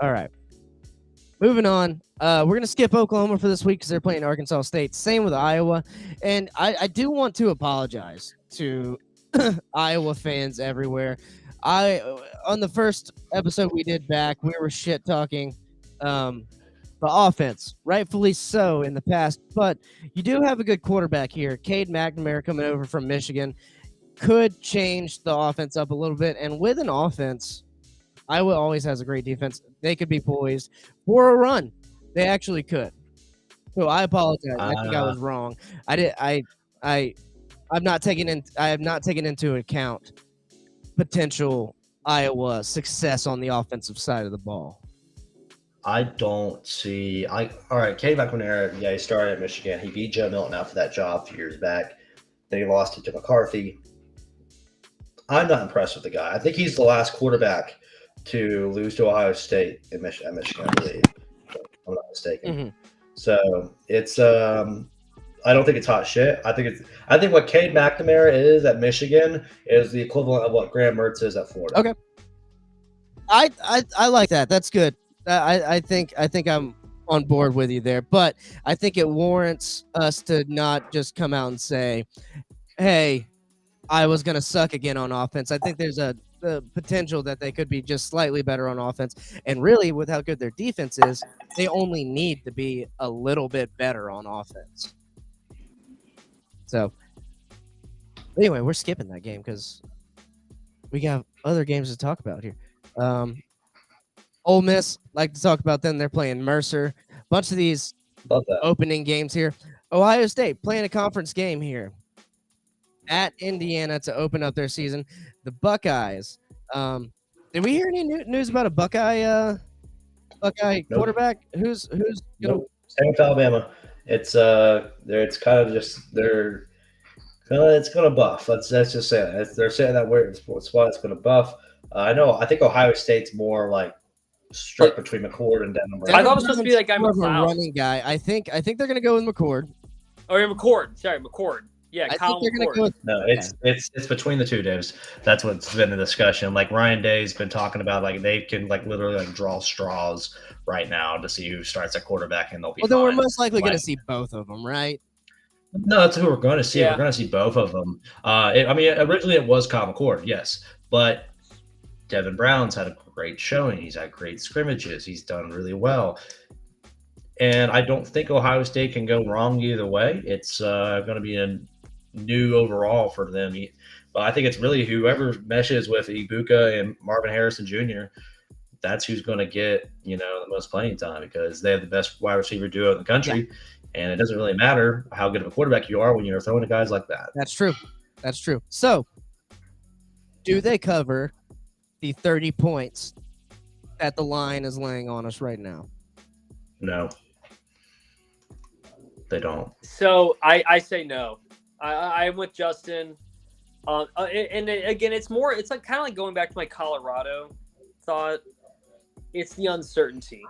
All right. Moving on. We're going to skip Oklahoma for this week because they're playing Arkansas State. Same with Iowa. And I do want to apologize to Iowa fans everywhere. On the first episode we did back, we were shit talking the offense, rightfully so in the past, but you do have a good quarterback here. Cade McNamara coming over from Michigan could change the offense up a little bit, and with an offense, Iowa always has a great defense. They could be poised for a run. They actually could. So I apologize. I think I was wrong. I have not taken into account potential Iowa success on the offensive side of the ball. I don't see. All right, Cade McNamara, yeah, he started at Michigan. He beat Joe Milton out for that job a few years back. Then he lost it to McCarthy. I'm not impressed with the guy. I think he's the last quarterback to lose to Ohio State at Michigan, I believe. If I'm not mistaken. Mm-hmm. So it's I don't think it's hot shit. I think what Cade McNamara is at Michigan is the equivalent of what Graham Mertz is at Florida. Okay. I like that. That's good. I think I'm on board with you there, but I think it warrants us to not just come out and say, hey, I was going to suck again on offense. I think there's the potential that they could be just slightly better on offense. And really, with how good their defense is, they only need to be a little bit better on offense. So, anyway, we're skipping that game because we got other games to talk about here. Ole Miss, like to talk about them. They're playing Mercer. Bunch of these opening games here. Ohio State playing a conference game here at Indiana to open up their season. The Buckeyes. Did we hear any news about a Buckeye quarterback? Who's gonna? Nope. Same with Alabama. It's kind of just it's gonna buff. Let's just say it. They're saying that weird spot. It's gonna buff. I think Ohio State's more like struck between McCord and Denver. I thought it was supposed to be that guy McLeod. Running guy. I think they're gonna go with McCord. Oh, yeah, McCord. Sorry, McCord. Yeah, Kyle McCord. No, it's between the two, Daves. That's what's been the discussion. Like Ryan Day's been talking about, like they can like literally like draw straws right now to see who starts at quarterback, and they'll be. Well, then we're most likely going to see both of them, right? No, that's who we're going to see. Yeah. We're going to see both of them. Originally it was Kyle McCord, yes, but Devin Brown's had a great showing. He's had great scrimmages. He's done really well. And I don't think Ohio State can go wrong either way. It's going to be new overall for them. But I think it's really whoever meshes with Ibuka and Marvin Harrison Jr., that's who's going to get, the most playing time because they have the best wide receiver duo in the country. Yeah. And it doesn't really matter how good of a quarterback you are when you're throwing to guys like that. That's true. That's true. So, do they cover the 30 points that the line is laying on us right now? No. They don't. So, I say no. I'm with Justin. And again, it's like kind of like going back to my Colorado thought. It's the uncertainty.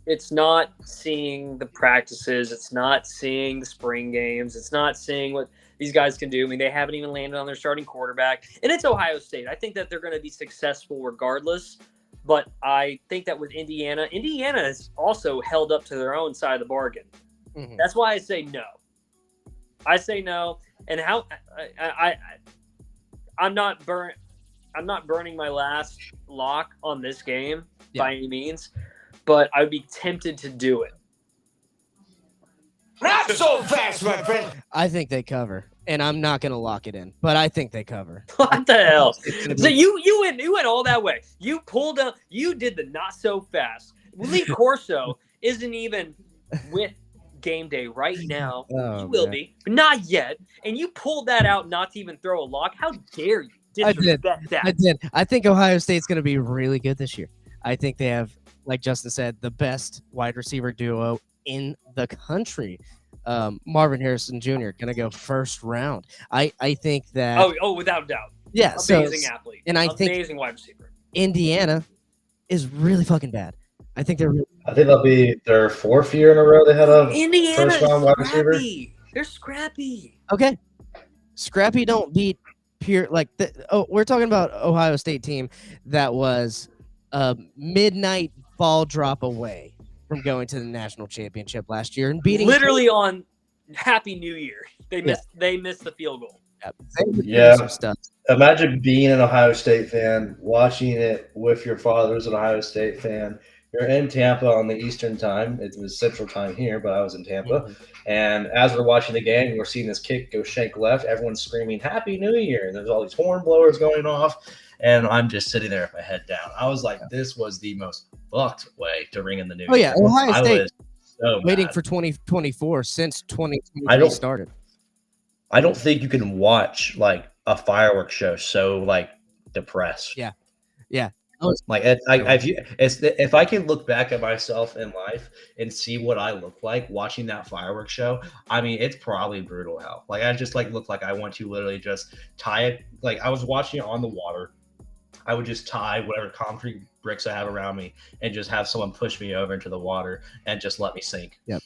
It's not seeing the practices. It's not seeing the spring games. It's not seeing what these guys can do. I mean, they haven't even landed on their starting quarterback. And it's Ohio State. I think that they're going to be successful regardless. But I think that with Indiana has also held up to their own side of the bargain. Mm-hmm. That's why I say no. I say no. And how I'm not burning my last lock on this game by any means, but I would be tempted to do it. Not so fast, my friend. I think they cover, and I'm not going to lock it in, but I think they cover. What the hell? So you went all that way. You pulled up. You did the not so fast. Lee Corso isn't even with game day right now. He will be, but not yet. And you pulled that out not to even throw a lock. How dare you? I did. I think Ohio State's going to be really good this year. I think they have, like Justin said, the best wide receiver duo in the country. Marvin Harrison Jr. going to go first round. I think that. Oh, without doubt. Yeah, amazing athlete, and I think amazing wide receiver. Indiana is really fucking bad. I think they're. I think they'll be their fourth year in a row they had a Indiana first round wide receiver. They're scrappy. Okay, scrappy don't beat pure we're talking about Ohio State team that was a midnight ball drop away from going to the national championship last year and beating literally on Happy New Year. They missed the field goal. Yeah. Imagine being an Ohio State fan, watching it with your father who's an Ohio State fan. You're in Tampa on the Eastern time. It was Central time here, but I was in Tampa. Mm-hmm. And as we're watching the game, we're seeing this kick go shank left. Everyone's screaming, Happy New Year. And there's all these horn blowers going off. And I'm just sitting there with my head down. I was like, this was the most fucked way to ring in the New Year. Oh, yeah. Ohio State so waiting for 2024 since 2023 started. I don't think you can watch, a fireworks show so, depressed. Yeah. Yeah. If I can look back at myself in life and see what I look like watching that fireworks show, I mean, it's probably brutal hell. I just look like I want to literally just tie it. I was watching it on the water. I would just tie whatever concrete bricks I have around me and just have someone push me over into the water and just let me sink. Yep.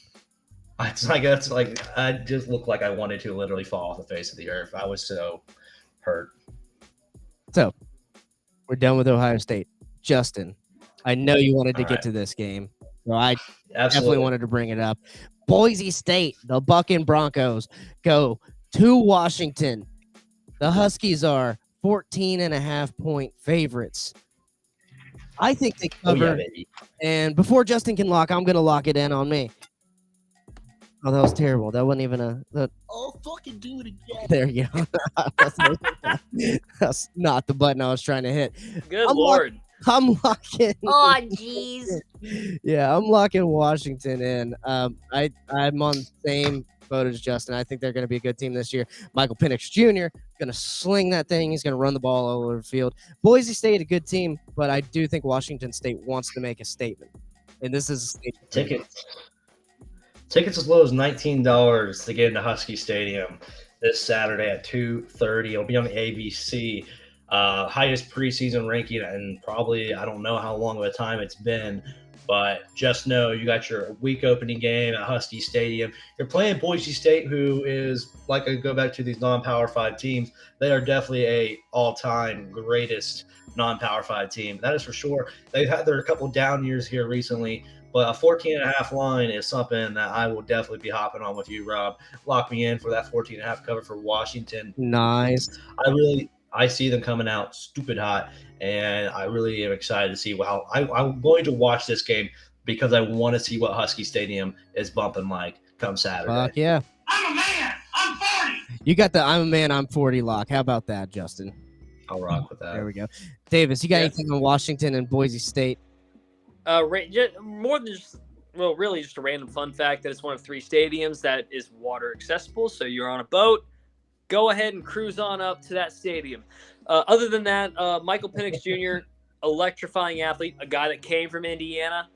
I just looked like I wanted to literally fall off the face of the earth. I was so hurt. So we're done with Ohio State. Justin, I know you wanted to get to this game, so I definitely wanted to bring it up. Boise State, the Bucking Broncos, go to Washington. The Huskies are 14.5-point favorites. I think they cover. And before Justin can lock, I'm going to lock it in on me. Oh, that was terrible. That wasn't even fucking do it again. There you go. That's not the button I was trying to hit. Good Lord. I'm locking. Oh, jeez. Yeah, I'm locking Washington in. I'm on the same boat as Justin. I think they're going to be a good team this year. Michael Penix Jr. going to sling that thing. He's going to run the ball all over the field. Boise State, a good team, but I do think Washington State wants to make a statement. And this is a statement. Tickets as low as $19 to get into Husky Stadium this Saturday at 2:30. It'll be on the ABC. Highest preseason ranking, and probably I don't know how long of a time it's been, but just know you got your week opening game at Husky Stadium. You're playing Boise State, who is, I go back to these non-Power 5 teams, they are definitely a all-time greatest non-Power 5 team. That is for sure. They've had their couple down years here recently, but a 14.5 line is something that I will definitely be hopping on with you, Rob. Lock me in for that 14.5 cover for Washington. Nice. I see them coming out stupid hot, and I really am excited to see I'm going to watch this game because I want to see what Husky Stadium is bumping like come Saturday. Fuck yeah. I'm a man. I'm 40. You got the I'm a man, I'm 40 lock. How about that, Justin? I'll rock with that. There we go. Davis, you got anything on Washington and Boise State? More than just, really just a random fun fact that it's one of 3 stadiums that is water accessible. So you're on a boat, go ahead and cruise on up to that stadium. Other than that, Michael Penix Jr., electrifying athlete, a guy that came from Indiana.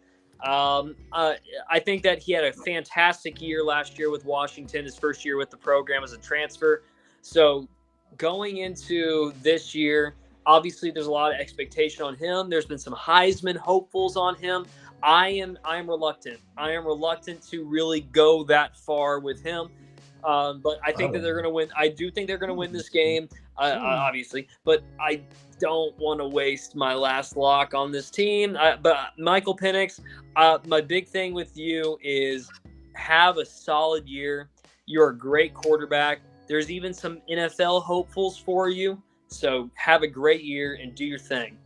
I think that he had a fantastic year last year with Washington, his first year with the program as a transfer. So going into this year, obviously there's a lot of expectation on him. There's been some Heisman hopefuls on him. I am reluctant. I am reluctant to really go that far with him. But I think that they're going to win. I do think they're going to win this game, obviously. But I don't want to waste my last lock on this team. But Michael Penix, my big thing with you is have a solid year. You're a great quarterback. There's even some NFL hopefuls for you. So have a great year and do your thing.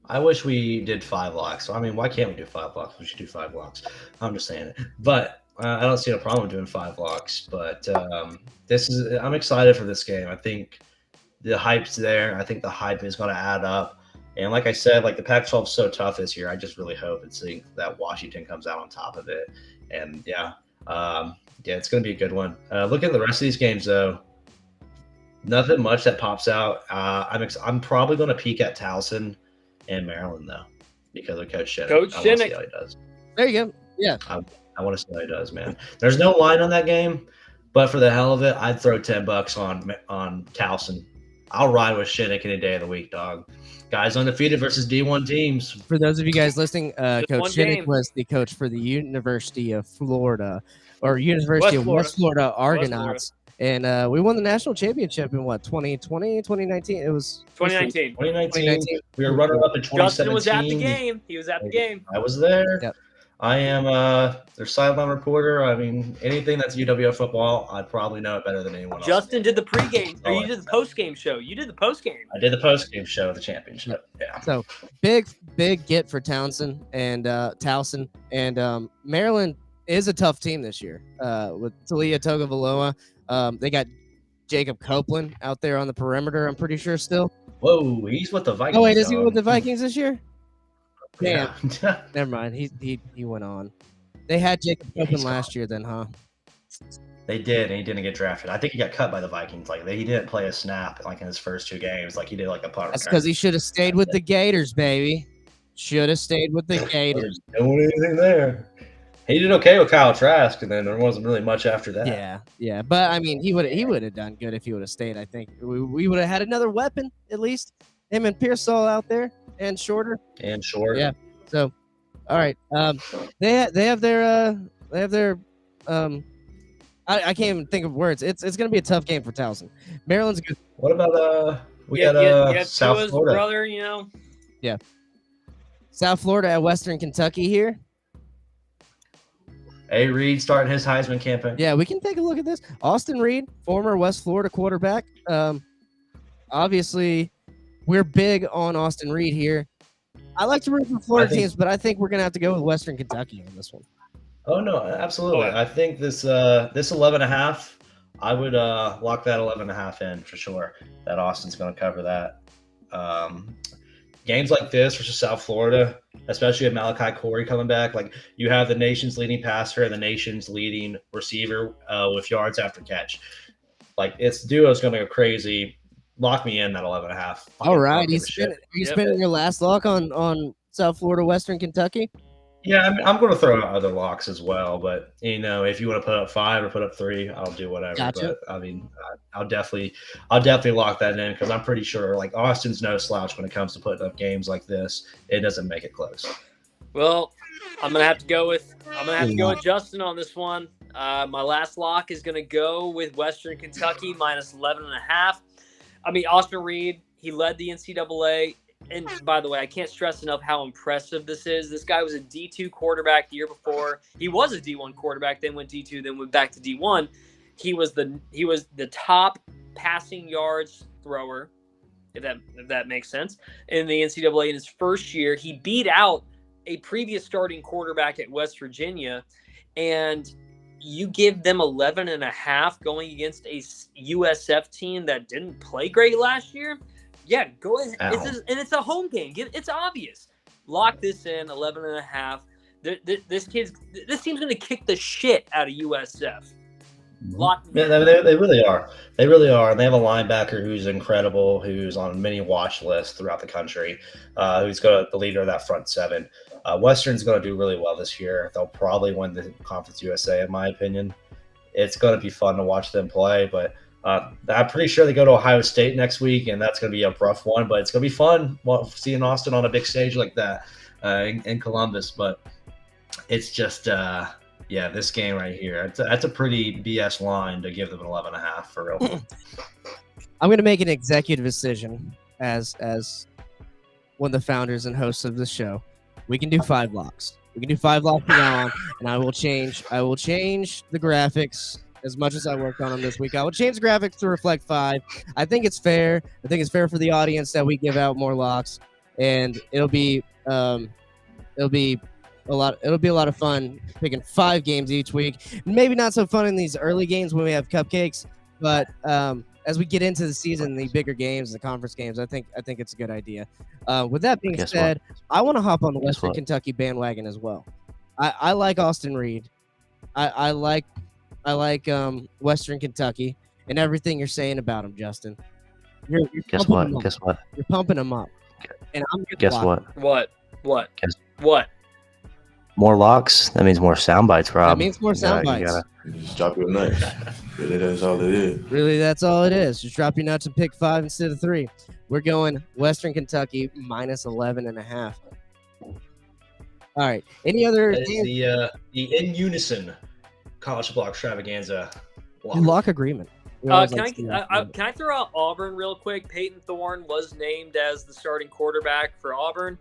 I wish we did 5 locks. I mean, why can't we do 5 locks? We should do 5 locks. I'm just saying it. But I don't see a problem doing 5 locks. But I'm excited for this game. I think the hype's there. I think the hype is going to add up. And like I said, like the Pac-12 is so tough this year. I just really hope that Washington comes out on top of it. And it's going to be a good one. Looking at the rest of these games, though, nothing much that pops out. I'm probably going to peek at Towson and Maryland, though, because of Coach Shinnick. Coach I want to see Shinnick. how he does. There you go. Yeah. I want to see how he does, man. There's no line on that game, but for the hell of it, I'd throw $10 on Towson. I'll ride with Shinnick any day of the week, dog. Guys undefeated versus D1 teams. For those of you guys listening, Coach Shinnick game. was the coach for the University of Florida, or University of West Florida Argonauts. And we won the national championship in 2020, 2019? It was 2019. 2019. We were running up in 2017. Justin was at the game. He was at the game. I was there. Yep. I am their sideline reporter. I mean, anything that's UWO football, I'd probably know it better than anyone else. Justin did the pregame, or you did the postgame show. You did the postgame. I did the postgame show of the championship. Yeah. So big get for Towson and Maryland is a tough team this year. With Talia Tagovailoa, they got Jacob Copeland out there on the perimeter. I'm pretty sure still. Whoa, he's with the Vikings. Oh wait, is he with the Vikings this year? Damn. Yeah. Never mind. He went on. They had Jacob Copeland last year, then, huh? They did, and he didn't get drafted. I think he got cut by the Vikings. Like he didn't play a snap like in his first 2 games. Like he did like a punt. That's because he should have stayed with the Gators, baby. Should have stayed with the Gators. Doing anything there. He did okay with Kyle Trask, and then there wasn't really much after that. Yeah. But I mean, he would have done good if he would have stayed. I think we would have had another weapon at least. Him and Pearsall out there, and Shorter. Yeah. So, all right. They have their I can't even think of words. It's going to be a tough game for Towson. Maryland's good. What about we got South Tua's Florida brother, Yeah. South Florida at Western Kentucky here. A. Reed starting his Heisman campaign. Yeah, we can take a look at this. Austin Reed, former West Florida quarterback. Obviously, we're big on Austin Reed here. I like to root for Florida teams, but I think we're going to have to go with Western Kentucky on this one. Oh, no, absolutely. I think this 11.5, I would lock that 11.5 in for sure, that Austin's going to cover that. Games like this versus South Florida, especially with Malachi Corey coming back, like you have the nation's leading passer and the nation's leading receiver with yards after catch. Like its duo is going to go crazy. Lock me in that 11.5. All right, are you spending your last lock on South Florida, Western Kentucky? Yeah, I'm going to throw out other locks as well, but if you want to put up 5 or put up 3, I'll do whatever. Gotcha. But I mean, I'll definitely lock that in because I'm pretty sure like Austin's no slouch when it comes to putting up games like this. It doesn't make it close. Well, I'm gonna have to go with Justin on this one. My last lock is gonna go with Western Kentucky minus 11.5. I mean, Austin Reed, he led the NCAA. And by the way, I can't stress enough how impressive this is. This guy was a D2 quarterback the year before. He was a D1 quarterback, then went D2, then went back to D1. He was the top passing yards thrower, if that makes sense, in the NCAA in his first year. He beat out a previous starting quarterback at West Virginia, and you give them 11.5 going against a USF team that didn't play great last year. Yeah, go ahead. And it's a home game. It's obvious. Lock this in 11.5. This team's going to kick the shit out of USF. Yeah, they really are. They really are. And they have a linebacker who's incredible, who's on many watch lists throughout the country, who's the leader of that front seven. Western's going to do really well this year. They'll probably win the Conference USA, in my opinion. It's going to be fun to watch them play, but I'm pretty sure they go to Ohio State next week, and that's going to be a rough one, but it's going to be fun seeing Austin on a big stage like that in Columbus. But it's just this game right here, that's a pretty BS line to give them an 11.5 for real. I'm going to make an executive decision as one of the founders and hosts of the show. We can do 5 locks. We can do 5 locks from now on, and I will change the graphics as much as I worked on them this week. I will change the graphics to reflect 5. I think it's fair. I think it's fair for the audience that we give out more locks, and it'll be a lot of fun picking 5 games each week. Maybe not so fun in these early games when we have cupcakes, but as we get into the season, the bigger games, the conference games, I think it's a good idea. With that being said, I want to hop on the Western Kentucky bandwagon as well. I like Austin Reed. I like Western Kentucky and everything you're saying about him, Justin. You're Guess what? You're pumping him up. And I'm Guess what? What? Guess What? More locks. That means more sound bites, Rob. That means more sound bites. Just drop your nuts. Really, that's all it is. Really, that's all it is. Just drop your nuts and pick 5 instead of 3. We're going Western Kentucky minus 11.5. All right. Any other? The in unison college football extravaganza lock agreement. Can I throw out Auburn real quick? Peyton Thorne was named as the starting quarterback for Auburn.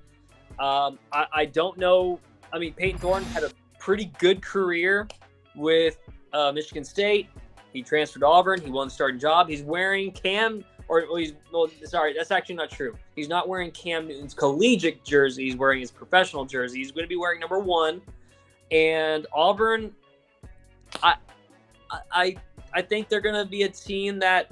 I don't know. I mean, Peyton Thorne had a pretty good career with Michigan State. He transferred to Auburn. He won the starting job. He's wearing that's actually not true. He's not wearing Cam Newton's collegiate jersey. He's wearing his professional jersey. He's going to be wearing number 1. And Auburn, I think they're going to be a team that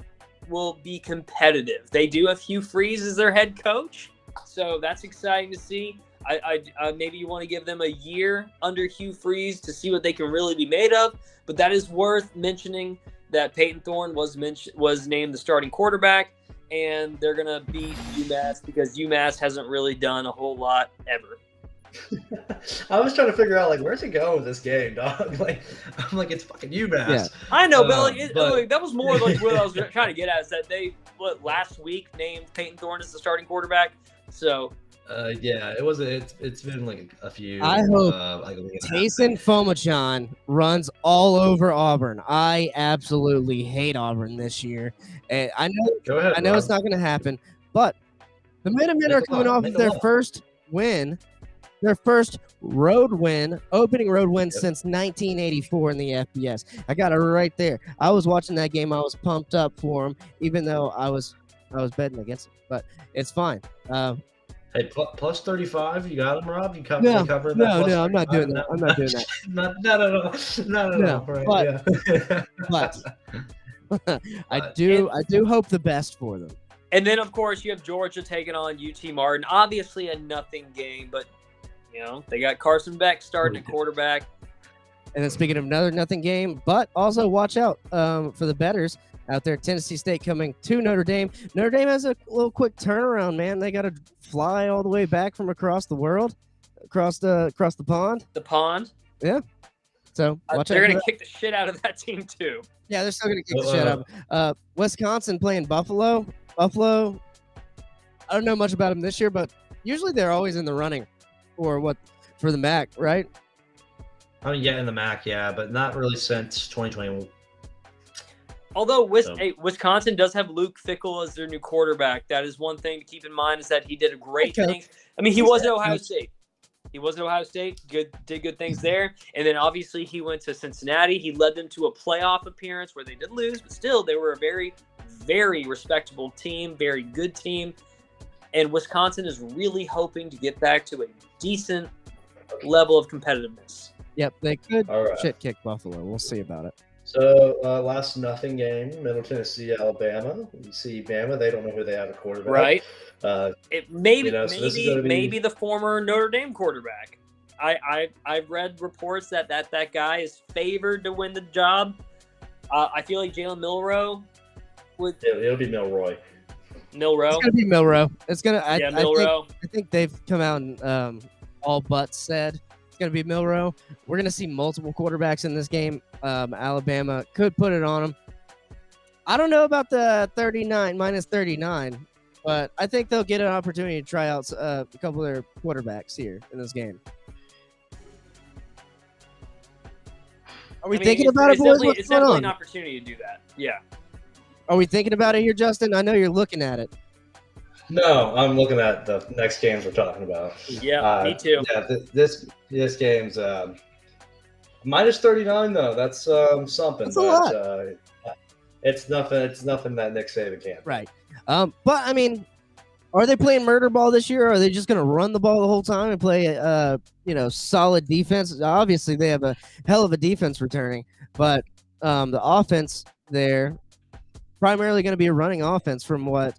will be competitive. They do have Hugh Freeze as their head coach, so that's exciting to see. I maybe you want to give them a year under Hugh Freeze to see what they can really be made of, but that is worth mentioning that Peyton Thorne was named the starting quarterback, and they're going to beat UMass because UMass hasn't really done a whole lot ever. I was trying to figure out, where's it going with this game, dog? I'm like, it's fucking UMass. Yeah. I know, but that was more like what I was trying to get at, is that they last week named Peyton Thorne as the starting quarterback. So it's been a few. I hope Taysom Fomachan runs all over Auburn. I absolutely hate Auburn this year, and I know it's not going to happen. But the Minutemen are coming off of their first win. Their first opening road win since 1984 in the FBS. I got it right there. I was watching that game. I was pumped up for them, even though I was betting against it. But it's fine. Hey, plus 35. You got them, Rob? You covered that? No, I'm not doing that. I'm not doing that. No. Right, But I do hope the best for them. And then, of course, you have Georgia taking on UT Martin. Obviously a nothing game, but they got Carson Beck starting at quarterback. And then speaking of another nothing game, but also watch out for the bettors out there. Tennessee State coming to Notre Dame. Notre Dame has a little quick turnaround, man. They got to fly all the way back from across the world, across the pond. The pond? Yeah. So watch they're going to kick the shit out of that team too. Yeah, they're still going to kick the shit out of Wisconsin playing Buffalo. Buffalo, I don't know much about them this year, but usually they're always in the running for the MAC, right? I mean, in the MAC, but not really since 2020. Although Wisconsin does have Luke Fickell as their new quarterback. That is one thing to keep in mind, is that he did a great thing. I mean, he was at Ohio State. Did good things there. And then obviously he went to Cincinnati. He led them to a playoff appearance where they did lose, but still they were a very, very respectable team, very good team. And Wisconsin is really hoping to get back to a decent level of competitiveness. Yep, they could All right. shit kick Buffalo. We'll see about it. So last nothing game, Middle Tennessee, Alabama. You see Bama, they don't know who they have a quarterback. Right. Uh, Maybe so this is gonna be- maybe the former Notre Dame quarterback. I've read reports that guy is favored to win the job. I feel like Jalen Milroe would. It'll be Milroy. Milroe. It's gonna be Milroe. It's gonna. Milroe. I think they've come out and all but said it's gonna be Milroe. We're gonna see multiple quarterbacks in this game. Alabama could put it on them. I don't know about the -39, but I think they'll get an opportunity to try out a couple of their quarterbacks here in this game. Are we thinking about it, boys? What's It's going definitely on? an opportunity to do that. Yeah. Are we thinking about it here, Justin? I know you're looking at it. No, I'm looking at the next games we're talking about. Yeah, me too. Yeah, this game's -39 though. That's something. That's a lot. It's nothing. It's nothing that Nick Saban can't. Right. But I mean, are they playing murder ball this year, or are they just going to run the ball the whole time and play, solid defense? Obviously, they have a hell of a defense returning, but the offense there primarily going to be a running offense from what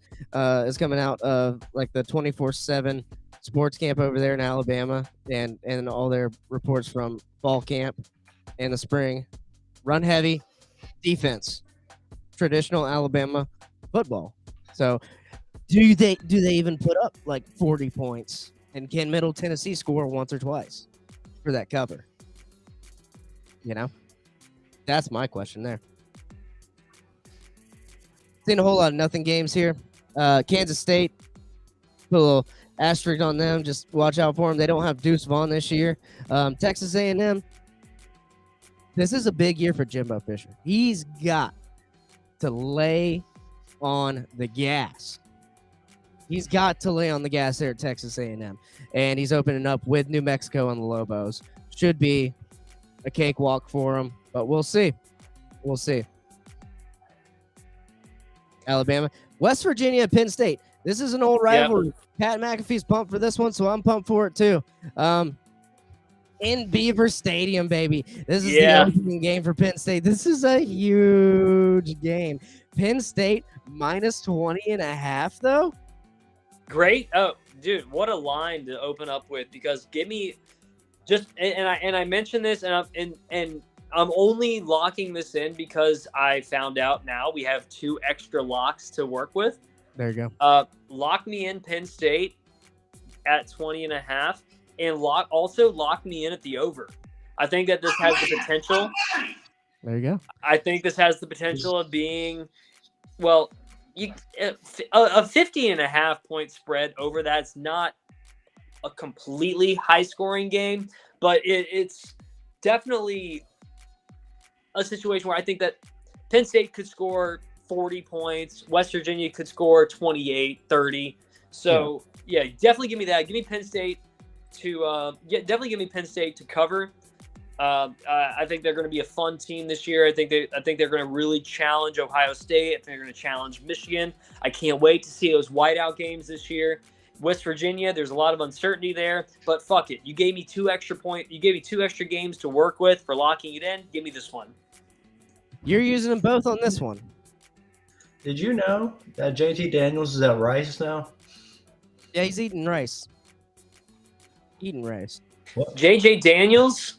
is coming out of like the 24/7 sports camp over there in Alabama and all their reports from fall camp in the spring. Run heavy defense, traditional Alabama football. So do they even put up like 40 points? And can Middle Tennessee score once or twice for that cover? That's my question there. Seen a whole lot of nothing games here. Kansas State, put a little asterisk on them. Just watch out for them. They don't have Deuce Vaughn this year. Texas A&M, this is a big year for Jimbo Fisher. He's got to lay on the gas. He's got to lay on the gas there at Texas A&M. And he's opening up with New Mexico and the Lobos. Should be a cakewalk for him, but we'll see. We'll see. Alabama, West Virginia, Penn State. This is an old rivalry. Yep. Pat McAfee's pumped for this one, so I'm pumped for it too. In Beaver Stadium, baby. This is the opening game for Penn State. This is a huge game. Penn State -20.5, though. Great. Oh, dude, what a line to open up with, because give me just and I mentioned this and I'm only locking this in because I found out now we have 2 extra locks to work with. There you go. Lock me in Penn State at 20.5, and lock me in at the over. I think that this has the potential. There you go. I think this has the potential of being, a 50.5 point spread over that's not a completely high scoring game, but it's definitely a situation where I think that Penn State could score 40 points. West Virginia could score 28, 30. So, yeah, definitely give me that. Give me Penn State to definitely give me Penn State to cover. I think they're going to be a fun team this year. I think they're going to really challenge Ohio State. I think they're going to challenge Michigan. I can't wait to see those whiteout games this year. West Virginia, there's a lot of uncertainty there, but fuck it. You gave me 2 extra games to work with for locking it in. Give me this one. You're using them both on this one. Did you know that JT Daniels is at Rice now? Yeah, he's eating rice. Eating rice. What? JJ Daniels?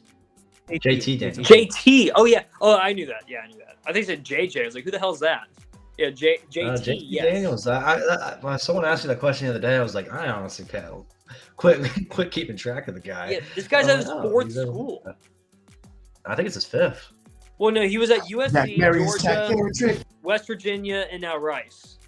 JT Daniels. JT. Oh, yeah. Oh, I knew that. Yeah, I knew that. I think it said JJ. I was like, who the hell is that? Yeah, JT. JT yes. Daniels. When someone asked me that question the other day, I was like, I honestly can't quit keeping track of the guy. Yeah, this guy's at his 4th school. I think it's his 5th. Well, no, he was at USC, Georgia, West Virginia, and now Rice.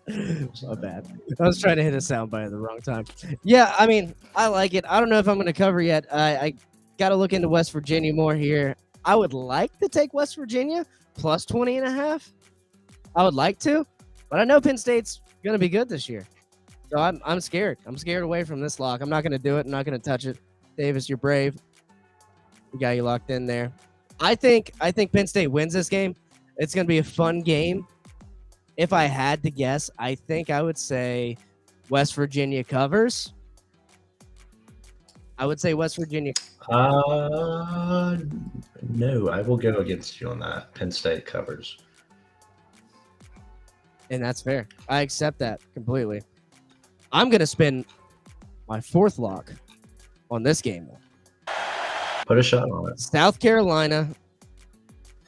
Not bad. I was trying to hit a soundbite at the wrong time. Yeah, I mean, I like it. I don't know if I'm going to cover yet. I got to look into West Virginia more here. I would like to take West Virginia plus 20.5. I would like to, but I know Penn State's going to be good this year. So I'm scared. I'm scared away from this lock. I'm not going to do it. I'm not going to touch it. Davis, you're brave. We got you locked in there. I think Penn State wins this game. It's going to be a fun game. If I had to guess, I think I would say West Virginia covers. I would say West Virginia. No, I will go against you on that. Penn State covers. And that's fair. I accept that completely. I'm going to spin my fourth lock on this game. Put a shot on it. South Carolina.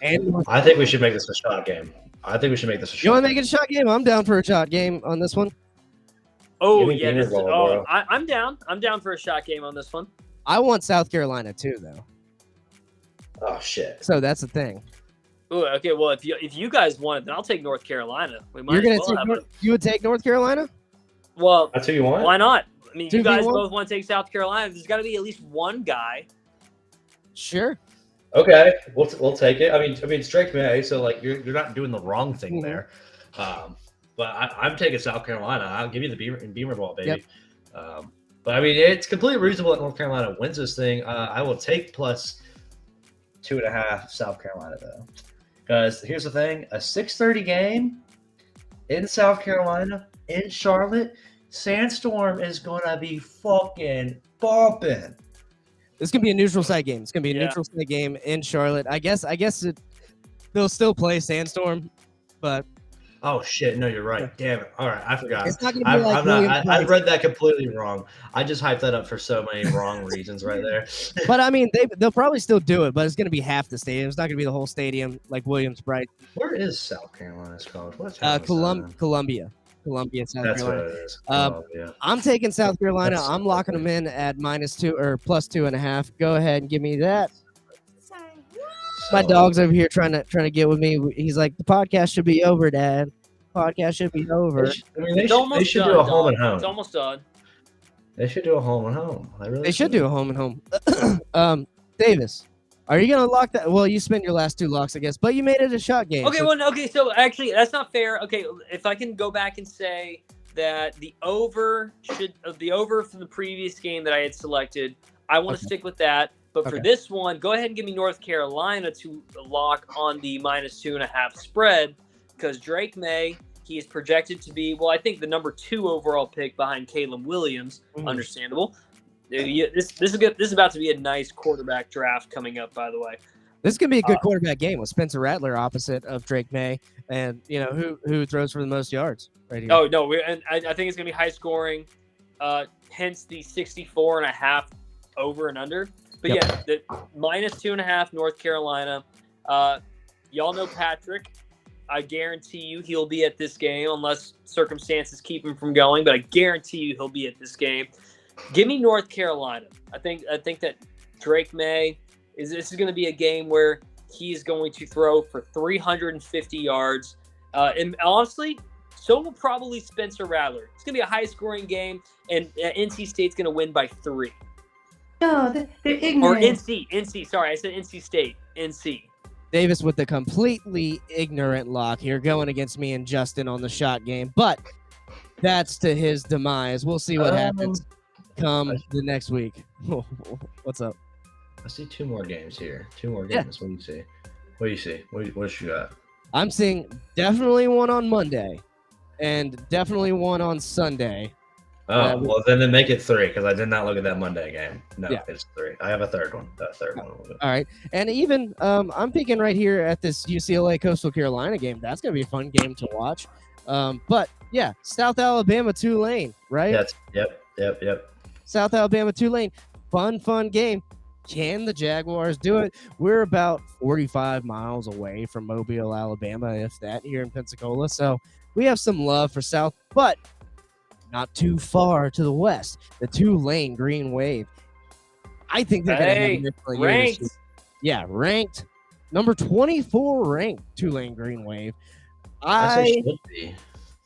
And I think we should make this a shot game. you want to make it a shot game? I'm down for a shot game on this one. Oh Give me yeah, Beamer ball, bro. I'm down. I'm down for a shot game on this one. I want South Carolina too, though. Oh shit. So that's the thing. Ooh, okay, well if you guys want it, then I'll take North Carolina. We might You're gonna as well take have it. you would take North Carolina? Well, That's who you want? why not? I mean, you guys 2v1? both want to take South Carolina. There's got to be at least one guy. Sure. Okay, we'll take it. I mean, it's Drake May, so like you're not doing the wrong thing there. But I'm taking South Carolina. I'll give you the Beamer ball, baby. Yep. But I mean, it's completely reasonable that North Carolina wins this thing. I will take plus 2.5 South Carolina though, because here's the thing: a 6:30 game in South Carolina, in Charlotte, Sandstorm is gonna be fucking bumping. It's gonna be a neutral site game. It's gonna be a Yeah. neutral site game in Charlotte. I guess they'll still play Sandstorm, but Oh shit! No, you're right. Damn it! All right, I forgot. it's not gonna be like Williams I Bright. read that completely wrong. I just hyped that up for so many wrong reasons right there. But I mean, they'll probably still do it, but it's gonna be half the stadium. It's not gonna be the whole stadium like Williams Bright. Where is South Carolina's college? What's town is that? Columbia, South That's what Carolina. it is. Um, Yeah. I'm taking South Carolina. That's I'm locking them in at -2 or +2.5. Go ahead and give me that. My So, dog's over here trying to get with me. He's like, the podcast should be over, Dad. Podcast should be over. I mean, It's they almost should done, do a home and dog. home. It's almost done. They should do a home and home. They should do a home and home. Davis, are you gonna lock that? Well, you spent your last two locks, I guess, but you made it a shot game. Okay, so- well, okay, so actually, that's not fair. Okay, if I can go back and say that the over from the previous game that I had selected, I want to Okay. stick with that. But for Okay. this one, go ahead and give me North Carolina to lock on the -2.5 spread, because Drake May, he is projected to be, well, I think the number 2 overall pick behind Caleb Williams. Mhm. Understandable. This is good. This is about to be a nice quarterback draft coming up, by the way. This is gonna be a good quarterback game with Spencer Rattler opposite of Drake May, and you know who throws for the most yards right here. Oh no, and I think it's gonna be high scoring. Hence the 64.5 over and under. But Yep. yeah, the -2.5 North Carolina. Y'all know Patrick. I guarantee you he'll be at this game unless circumstances keep him from going. But I guarantee you he'll be at this game. Give me North Carolina. I think that Drake May this is going to be a game where he's going to throw for 350 yards. And honestly, so will probably Spencer Rattler. It's going to be a high-scoring game, and NC State's going to win by 3. No, they're Or ignorant. NC. Sorry, I said NC State. NC. Davis with the completely ignorant lock here, going against me and Justin on the shot game, but that's to his demise. We'll see what happens come the next week. What's up? I see 2 more games here. 2 more Yeah. games. What do you see? What do you see? What you got? I'm seeing definitely one on Monday and definitely one on Sunday. Oh, well, then make it 3 because I did not look at that Monday game. No, Yeah. it's 3. I have a third one. A third one. All right. And even I'm picking right here at this UCLA Coastal Carolina game. That's going to be a fun game to watch. But yeah, South Alabama Tulane, right? That's yep. South Alabama Tulane. Fun game. Can the Jaguars do it? We're about 45 miles away from Mobile, Alabama, if that, here in Pensacola. So we have some love for South, but not too far to the west. The Tulane Green Wave. I think they're going to have a different year this Ranked. year. Yeah, ranked. Number 24 ranked Tulane Green Wave. As it should be.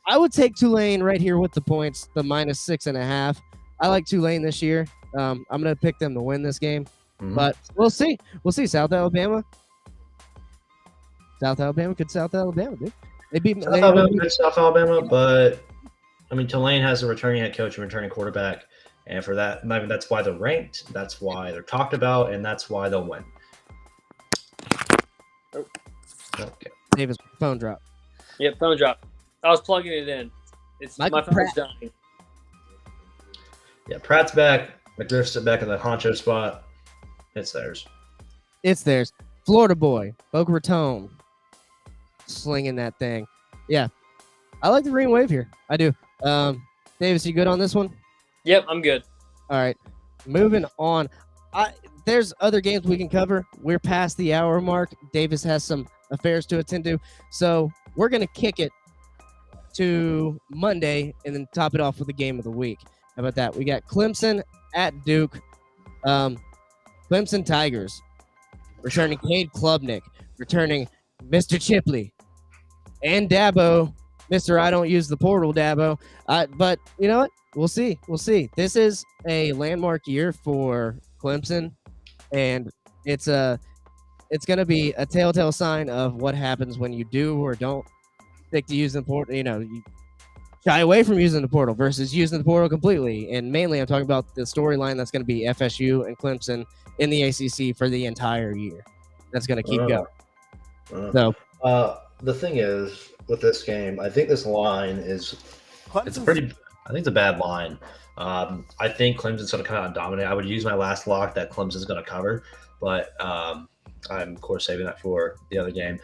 I would take Tulane right here with the points, the -6.5. I like Tulane this year. I'm going to pick them to win this game. Mhm. But we'll see. We'll see. South Alabama. Could South Alabama, dude. South Alabama, but I mean Tulane has a returning head coach and returning quarterback, and for that, I mean, that's why they're ranked. That's why they're talked about, and that's why they'll win. Okay. Davis, phone drop. Yep, phone drop. I was plugging it in. It's Michael my phone's Pratt. dying. Yeah, Pratt's back. McGriff's back in the honcho spot. It's theirs. It's theirs. Florida boy, Boca Raton, slinging that thing. Yeah, I like the green wave here. I do. Davis, you good on this one? Yep, I'm good. All right, moving on. There's other games we can cover. We're past the hour mark. Davis has some affairs to attend to, so we're gonna kick it to Monday and then top it off with the game of the week. How about that? We got Clemson at Duke. Clemson Tigers returning Cade Klubnik, returning Mr. Chipley, and Dabo, Mr. I don't use the portal Dabo. But you know what? We'll see. We'll see. This is a landmark year for Clemson, and it's going to be a telltale sign of what happens when you do or don't stick to using the portal. You know, you shy away from using the portal versus using the portal completely. And mainly, I'm talking about the storyline that's going to be FSU and Clemson in the ACC for the entire year. That's going to keep going. So, the thing is with this game, I think this line is it's a pretty. I think it's a bad line. I think Clemson's going to come out and dominate. I would use my last lock that Clemson's going to cover, but I'm of course saving that for the other game.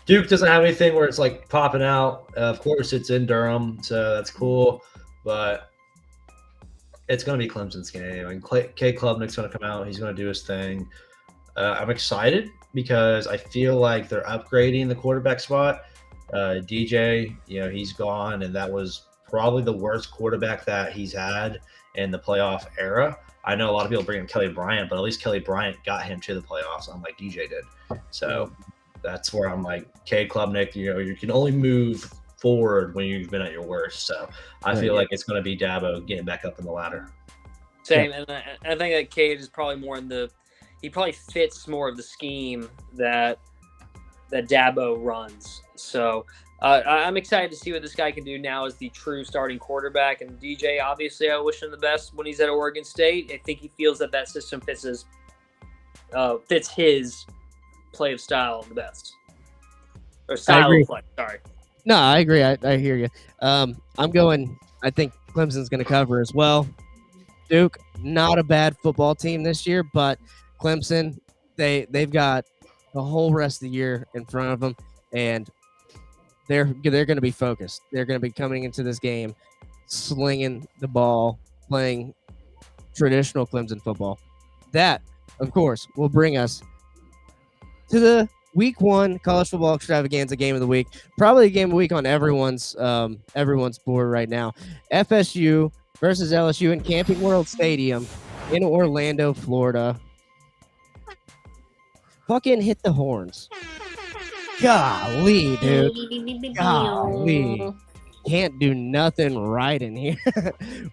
Duke doesn't have anything where it's like popping out. Of course, it's in Durham, so that's cool, but it's going to be Clemson's game. And Cade Klubnik's going to come out. He's going to do his thing. I'm excited because I feel like they're upgrading the quarterback spot. DJ, he's gone, and that was probably the worst quarterback that he's had in the playoff era. I know a lot of people bring in Kelly Bryant, but at least Kelly Bryant got him to the playoffs, unlike DJ did. So that's where I'm like, Cade Klubnik, you can only move forward when you've been at your worst. So I feel like it's going to be Dabo getting back up in the ladder. Same, and I think that Cade is probably more he probably fits more of the scheme that Dabo runs. So I'm excited to see what this guy can do now as the true starting quarterback. And DJ, obviously, I wish him the best when he's at Oregon State. I think he feels that system fits his play of style the best. Or style of play, sorry. No, I agree. I hear you. I think Clemson's going to cover as well. Duke, not a bad football team this year, but Clemson, they've got the whole rest of the year in front of them, and they're going to be focused. They're going to be coming into this game slinging the ball, playing traditional Clemson football. That, of course, will bring us to the Week 1 college football extravaganza game of the week. Probably a game of the week on everyone's board right now. FSU versus LSU in Camping World Stadium in Orlando, Florida. Fucking hit the horns. Golly, dude. Golly. Can't do nothing right in here.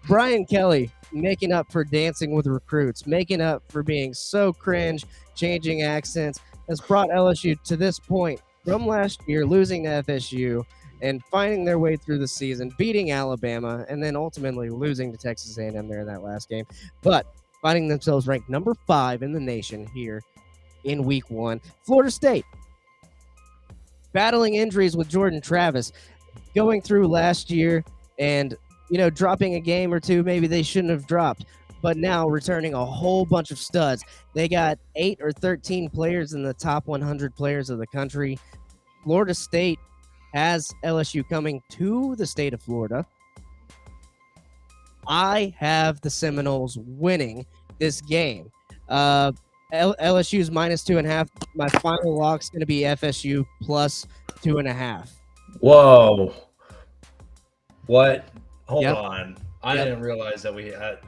Brian Kelly making up for dancing with recruits, making up for being so cringe, changing accents, has brought LSU to this point from last year, losing to FSU and finding their way through the season, beating Alabama, and then ultimately losing to Texas A&M there in that last game. But finding themselves ranked number 5 in the nation here in Week 1. Florida State battling injuries with Jordan Travis, going through last year and, dropping a game or two maybe they shouldn't have dropped, but now returning a whole bunch of studs. They got 8 or 13 players in the top 100 players of the country. Florida State has LSU coming to the state of Florida. I have the Seminoles winning this game. LSU's -2.5. My final lock's going to be FSU +2.5. Whoa. What? Hold on. I didn't realize that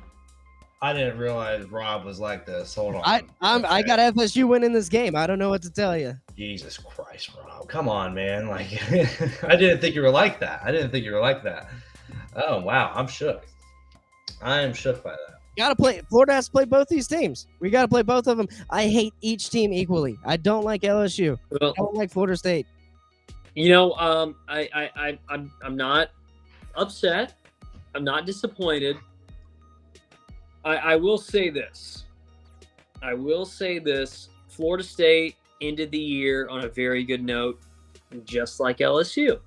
I didn't realize Rob was like this. Hold on. I got FSU winning this game. I don't know what to tell you. Jesus Christ, Rob. Come on, man. Like, I didn't think you were like that. Oh, wow. I'm shook. I am shook by that. Florida has to play both these teams. We got to play both of them. I hate each team equally. I don't like LSU. I don't like Florida State. I'm not upset. I'm not disappointed. I will say this. Florida State ended the year on a very good note, just like LSU.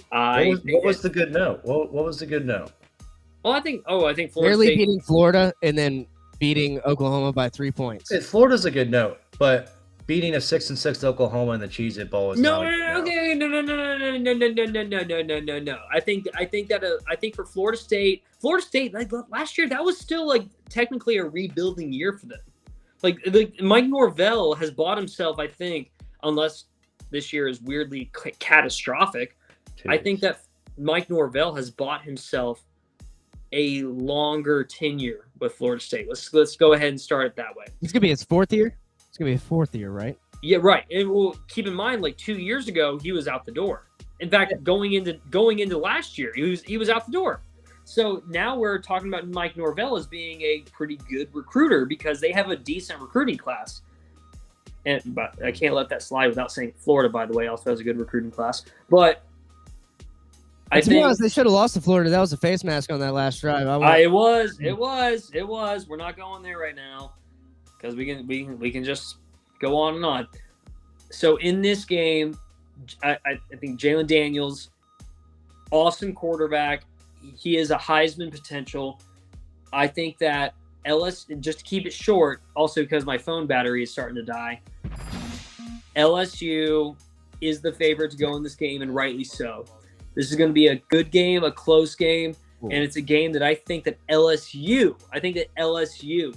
What was the good note? What was the good note? Well, I think Florida Barely State. beating Florida and then beating Oklahoma by 3 points. Florida's a good note, but beating a 6-6 Oklahoma in the Cheez-It Bowl is No, not a good note. okay, no. I think for Florida State, like last year, that was still like technically a rebuilding year for them. Like Mike Norvell has bought himself, I think, unless this year is weirdly catastrophic. Jeez. I think that Mike Norvell has bought himself a longer tenure with Florida State. Let's go ahead and start it that way. It's gonna be his 4th year. It's gonna be a 4th year, right? Yeah, right. And well, keep in mind, like 2 years ago, he was out the door. In fact, going into last year, he was out the door. So now we're talking about Mike Norvell as being a pretty good recruiter because they have a decent recruiting class. But I can't let that slide without saying Florida, by the way, also has a good recruiting class. But I To be think honest, they should have lost to Florida. That was a face mask on that last drive. it was. We're not going there right now because we can just go on and on. So in this game, I think Jalen Daniels, awesome quarterback. He is a Heisman potential. I think that LSU, just to keep it short, also because my phone battery is starting to die, LSU is the favorite to go in this game, and rightly so. This is going to be a good game, a close game, and it's a game that I think that LSU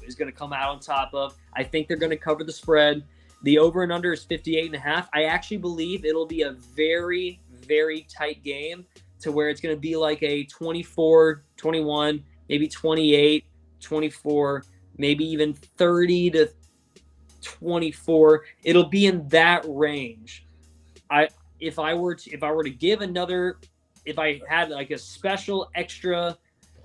is going to come out on top of. I think they're going to cover the spread. The over and under is 58.5. I actually believe it'll be a very, very tight game to where it's going to be like a 24-21, maybe 28-24, maybe even 30-24. It'll be in that range. If I had like a special extra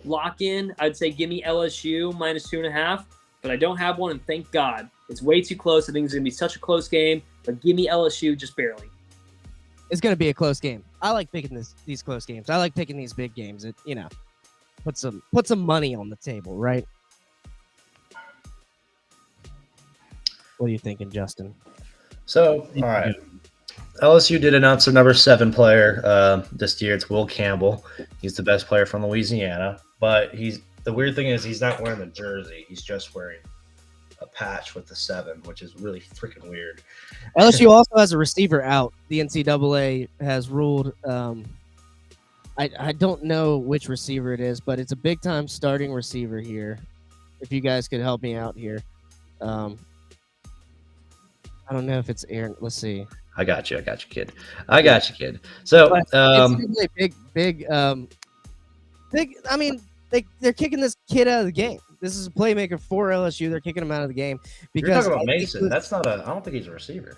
lock-in, I'd say give me LSU -2.5, but I don't have one, and thank God. It's way too close. I think it's going to be such a close game, but give me LSU just barely. It's going to be a close game. I like picking these close games. I like picking these big games. It, put some money on the table, right? What are you thinking, Justin? So, all right. LSU did announce their number 7 player this year. It's Will Campbell. He's the best player from Louisiana, but the weird thing is he's not wearing the jersey. He's just wearing a patch with the 7, which is really freaking weird. LSU also has a receiver out. The NCAA has ruled. I don't know which receiver it is, but it's a big time starting receiver here. If you guys could help me out here, I don't know if it's Aaron. Let's see. I got you, kid. So, it's really big. I mean, they're kicking this kid out of the game. This is a playmaker for LSU. They're kicking him out of the game because you're talking about Mason. That's not I don't think he's a receiver.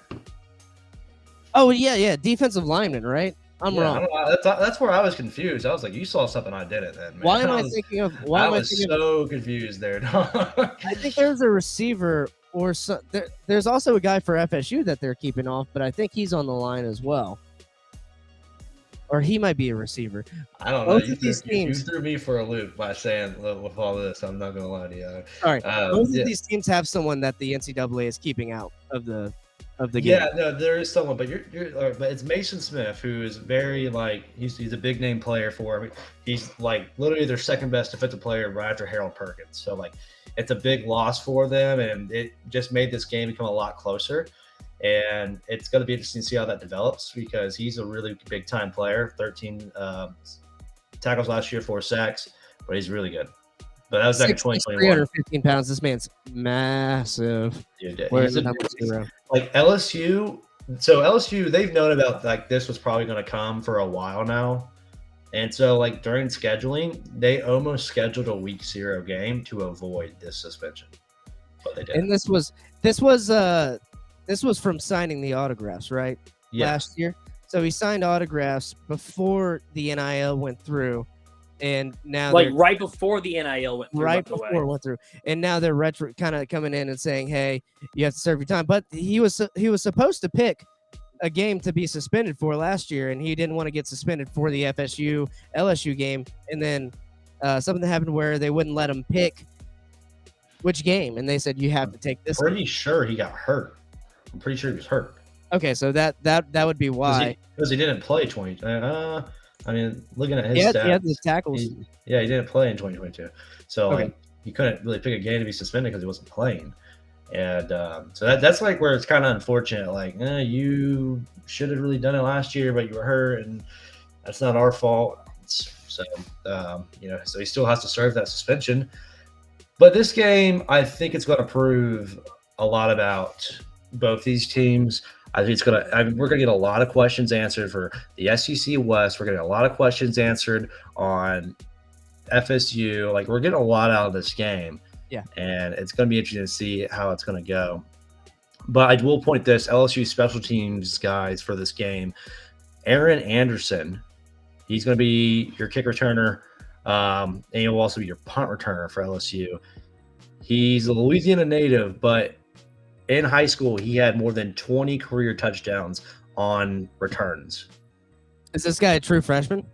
Oh yeah, defensive lineman, right? I'm wrong. That's where I was confused. I was like, you saw something I didn't. Then man. Why am I thinking of? I was so confused there. I think there's a receiver. Or there's also a guy for FSU that they're keeping off, but I think he's on the line as well. Or he might be a receiver. I don't know. You threw me for a loop by saying with all this. I'm not going to lie to you. All right. Both of these teams have someone that the NCAA is keeping out of the game. Yeah, no, there is someone, but but it's Mason Smith, who is very he's a big name player for him. He's literally their second best defensive player right after Harold Perkins. So it's a big loss for them, and it just made this game become a lot closer. And it's going to be interesting to see how that develops because he's a really big-time player. 13 tackles last year, 4 sacks, but he's really good. But that was back in 2021. 315 pounds. This man's massive. Dude, Where's the number 0? LSU. So LSU, they've known about this was probably going to come for a while now. And so, during scheduling, they almost scheduled a week 0 game to avoid this suspension. But they did. And this was from signing the autographs, right? Yeah. Last year. So he signed autographs before the NIL went through, and now right before the NIL went through. Right before it went through, and now they're kind of coming in and saying, "Hey, you have to serve your time." But he was supposed to pick a game to be suspended for last year, and he didn't want to get suspended for the FSU LSU game. And then something happened where they wouldn't let him pick which game, and they said you have to take this. Pretty sure he got hurt. I'm pretty sure he was hurt. Okay, so that would be why. Because he didn't play 20. I I mean, looking at his He stats, had the tackles. he didn't play in 2022, so Okay. like he couldn't really pick a game to be suspended because he wasn't playing. And so that's like where it's kind of unfortunate. Like, you should have really done it last year, but you were hurt, and that's not our fault. So so he still has to serve that suspension. But this game, I think it's going to prove a lot about both these teams. I think we're going to get a lot of questions answered for the SEC West. We're getting a lot of questions answered on FSU. Like, we're getting a lot out of this game. Yeah. And it's going to be interesting to see how it's going to go. But I will point this LSU special teams guys for this game. Aaron Anderson, he's going to be your kick returner, and he'll also be your punt returner for LSU. He's a Louisiana native, but in high school, he had more than 20 career touchdowns on returns. Is this guy a true freshman?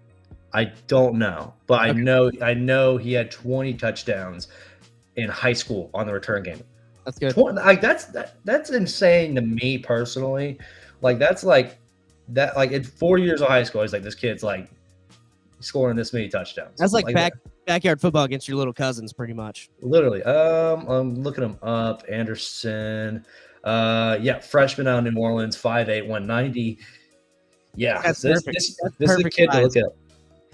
I don't know, but I know he had 20 touchdowns in high school on the return game. That's good. That's insane to me personally. Like, that's like that. Like, in 4 years of high school, he's like, this kid's like scoring this many touchdowns. That's like backyard football against your little cousins, pretty much. Literally. I'm looking him up. Anderson. Freshman out of New Orleans, 5'8", 190. Yeah, That's this perfect. is a kid to look at.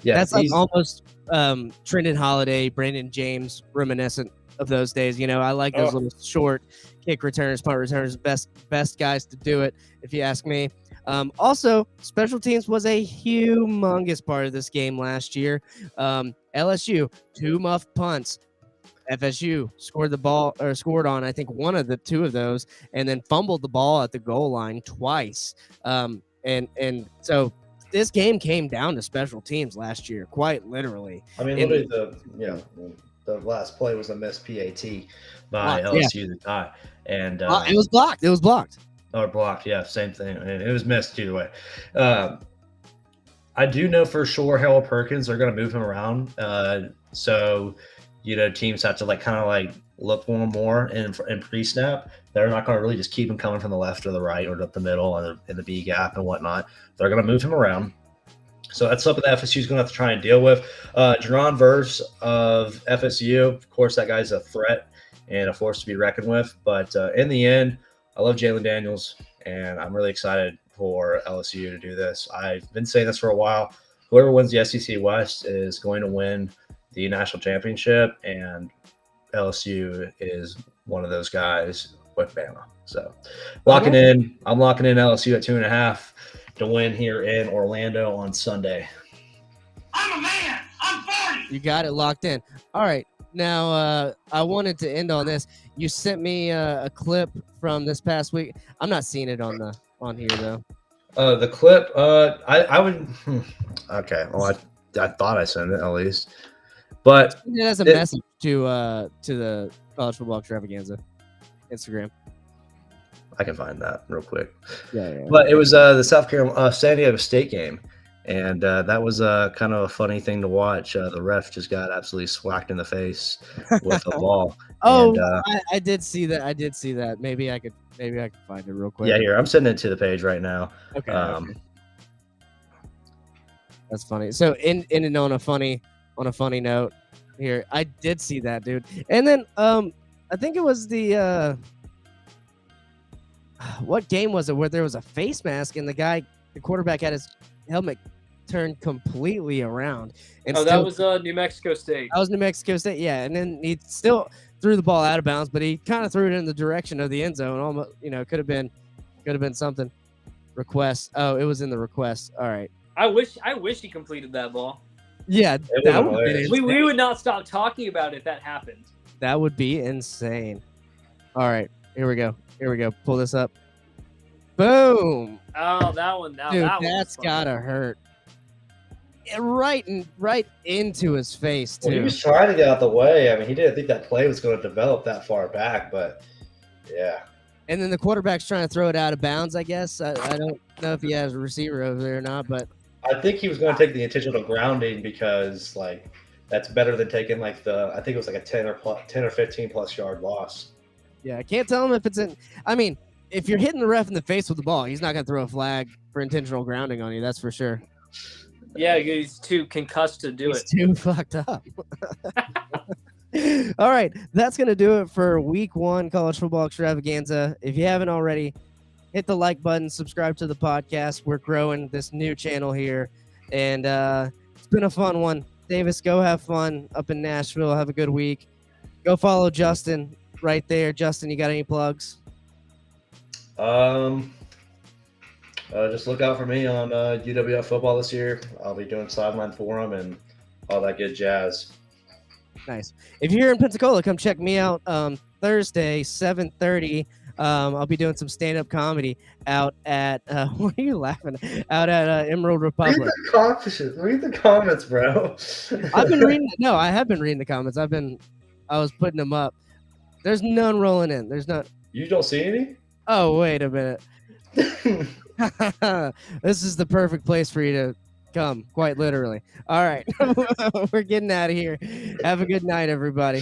Yeah, that's like almost Trendon Holiday, Brandon James, reminiscent of those days. I like those little short kick returners, punt returners, best guys to do it, if you ask me. Also, special teams was a humongous part of this game last year. LSU, 2 muff punts. FSU scored on, I think, one of the 2 of those, and then fumbled the ball at the goal line twice. And so this game came down to special teams last year, quite literally. I mean, literally the last play was a missed PAT by LSU to tie, and it was blocked. It was blocked. Or blocked, yeah, same thing. And it was missed either way. I do know for sure Harold Perkins are going to move him around, so teams have to look for him more in pre-snap. They're not going to really just keep him coming from the left or the right or up the middle and in the B gap and whatnot. They're going to move him around. So that's something that FSU is going to have to try and deal with. Jerron Verse of FSU, of course, that guy's a threat and a force to be reckoned with. But in the end, I love Jalen Daniels, and I'm really excited for LSU to do this. I've been saying this for a while. Whoever wins the SEC West is going to win the national championship, and LSU is one of those guys with Bama. So I'm locking in LSU at 2.5 to win here in Orlando on Sunday. I'm a man. I'm 40. You got it locked in. All right. Now, I wanted to end on this. You sent me a clip from this past week. I'm not seeing it on here though. The clip. I would. Okay. Well, I thought I sent it at least, but it has a message to the College Football Extravaganza Instagram. I can find that real quick. Yeah. But it was the San Diego State game, and that was kind of a funny thing to watch. The ref just got absolutely swacked in the face with the ball. Oh, and, I did see that. Maybe I could find it real quick. Yeah, here I'm sending it to the page right now. Okay. That's funny. So in on a funny note here, I did see that, dude. And then I think it was the what game was it where there was a face mask and the quarterback had his helmet turned completely around. And that was New Mexico State. That was New Mexico State, yeah. And then he still threw the ball out of bounds, but he kind of threw it in the direction of the end zone. Almost, could have been something. Request. Oh, it was in the request. All right. I wish he completed that ball. Yeah, that would be insane. We would not stop talking about it if that happened. That would be insane. All right, here we go. Pull this up. Boom. Oh, that one. Dude, that's gotta hurt. Right into his face too. Well, he was trying to get out the way. I mean, he didn't think that play was going to develop that far back, but yeah. And then the quarterback's trying to throw it out of bounds, I guess. I don't know if he has a receiver over there or not, but I think he was going to take the intentional grounding because that's better than taking I think it was a 10 or 15 plus yard loss. Yeah, I can't tell him if it's in. I mean, if you're hitting the ref in the face with the ball, he's not going to throw a flag for intentional grounding on you. That's for sure. Yeah, he's too concussed to do He's it. too fucked up. All right, that's going to do it for week 1 college football extravaganza. If you haven't already, hit the like button, subscribe to the podcast. We're growing this new channel here, and it's been a fun one. Davis, go have fun up in Nashville. Have a good week. Go follow Justin right there. Justin, you got any plugs? Just look out for me on UWF football this year. I'll be doing sideline forum and all that good jazz. Nice. If you're here in Pensacola, come check me out Thursday, 7:30. I'll be doing some stand-up comedy out at what are you laughing at? Out at Emerald Republic. Read the comments, bro. I've been reading. No, I have been reading the comments. I was putting them up. There's none rolling in. There's not. You don't see any? Oh, wait a minute. This is the perfect place for you to come, quite literally. All right. We're getting out of here. Have a good night, everybody.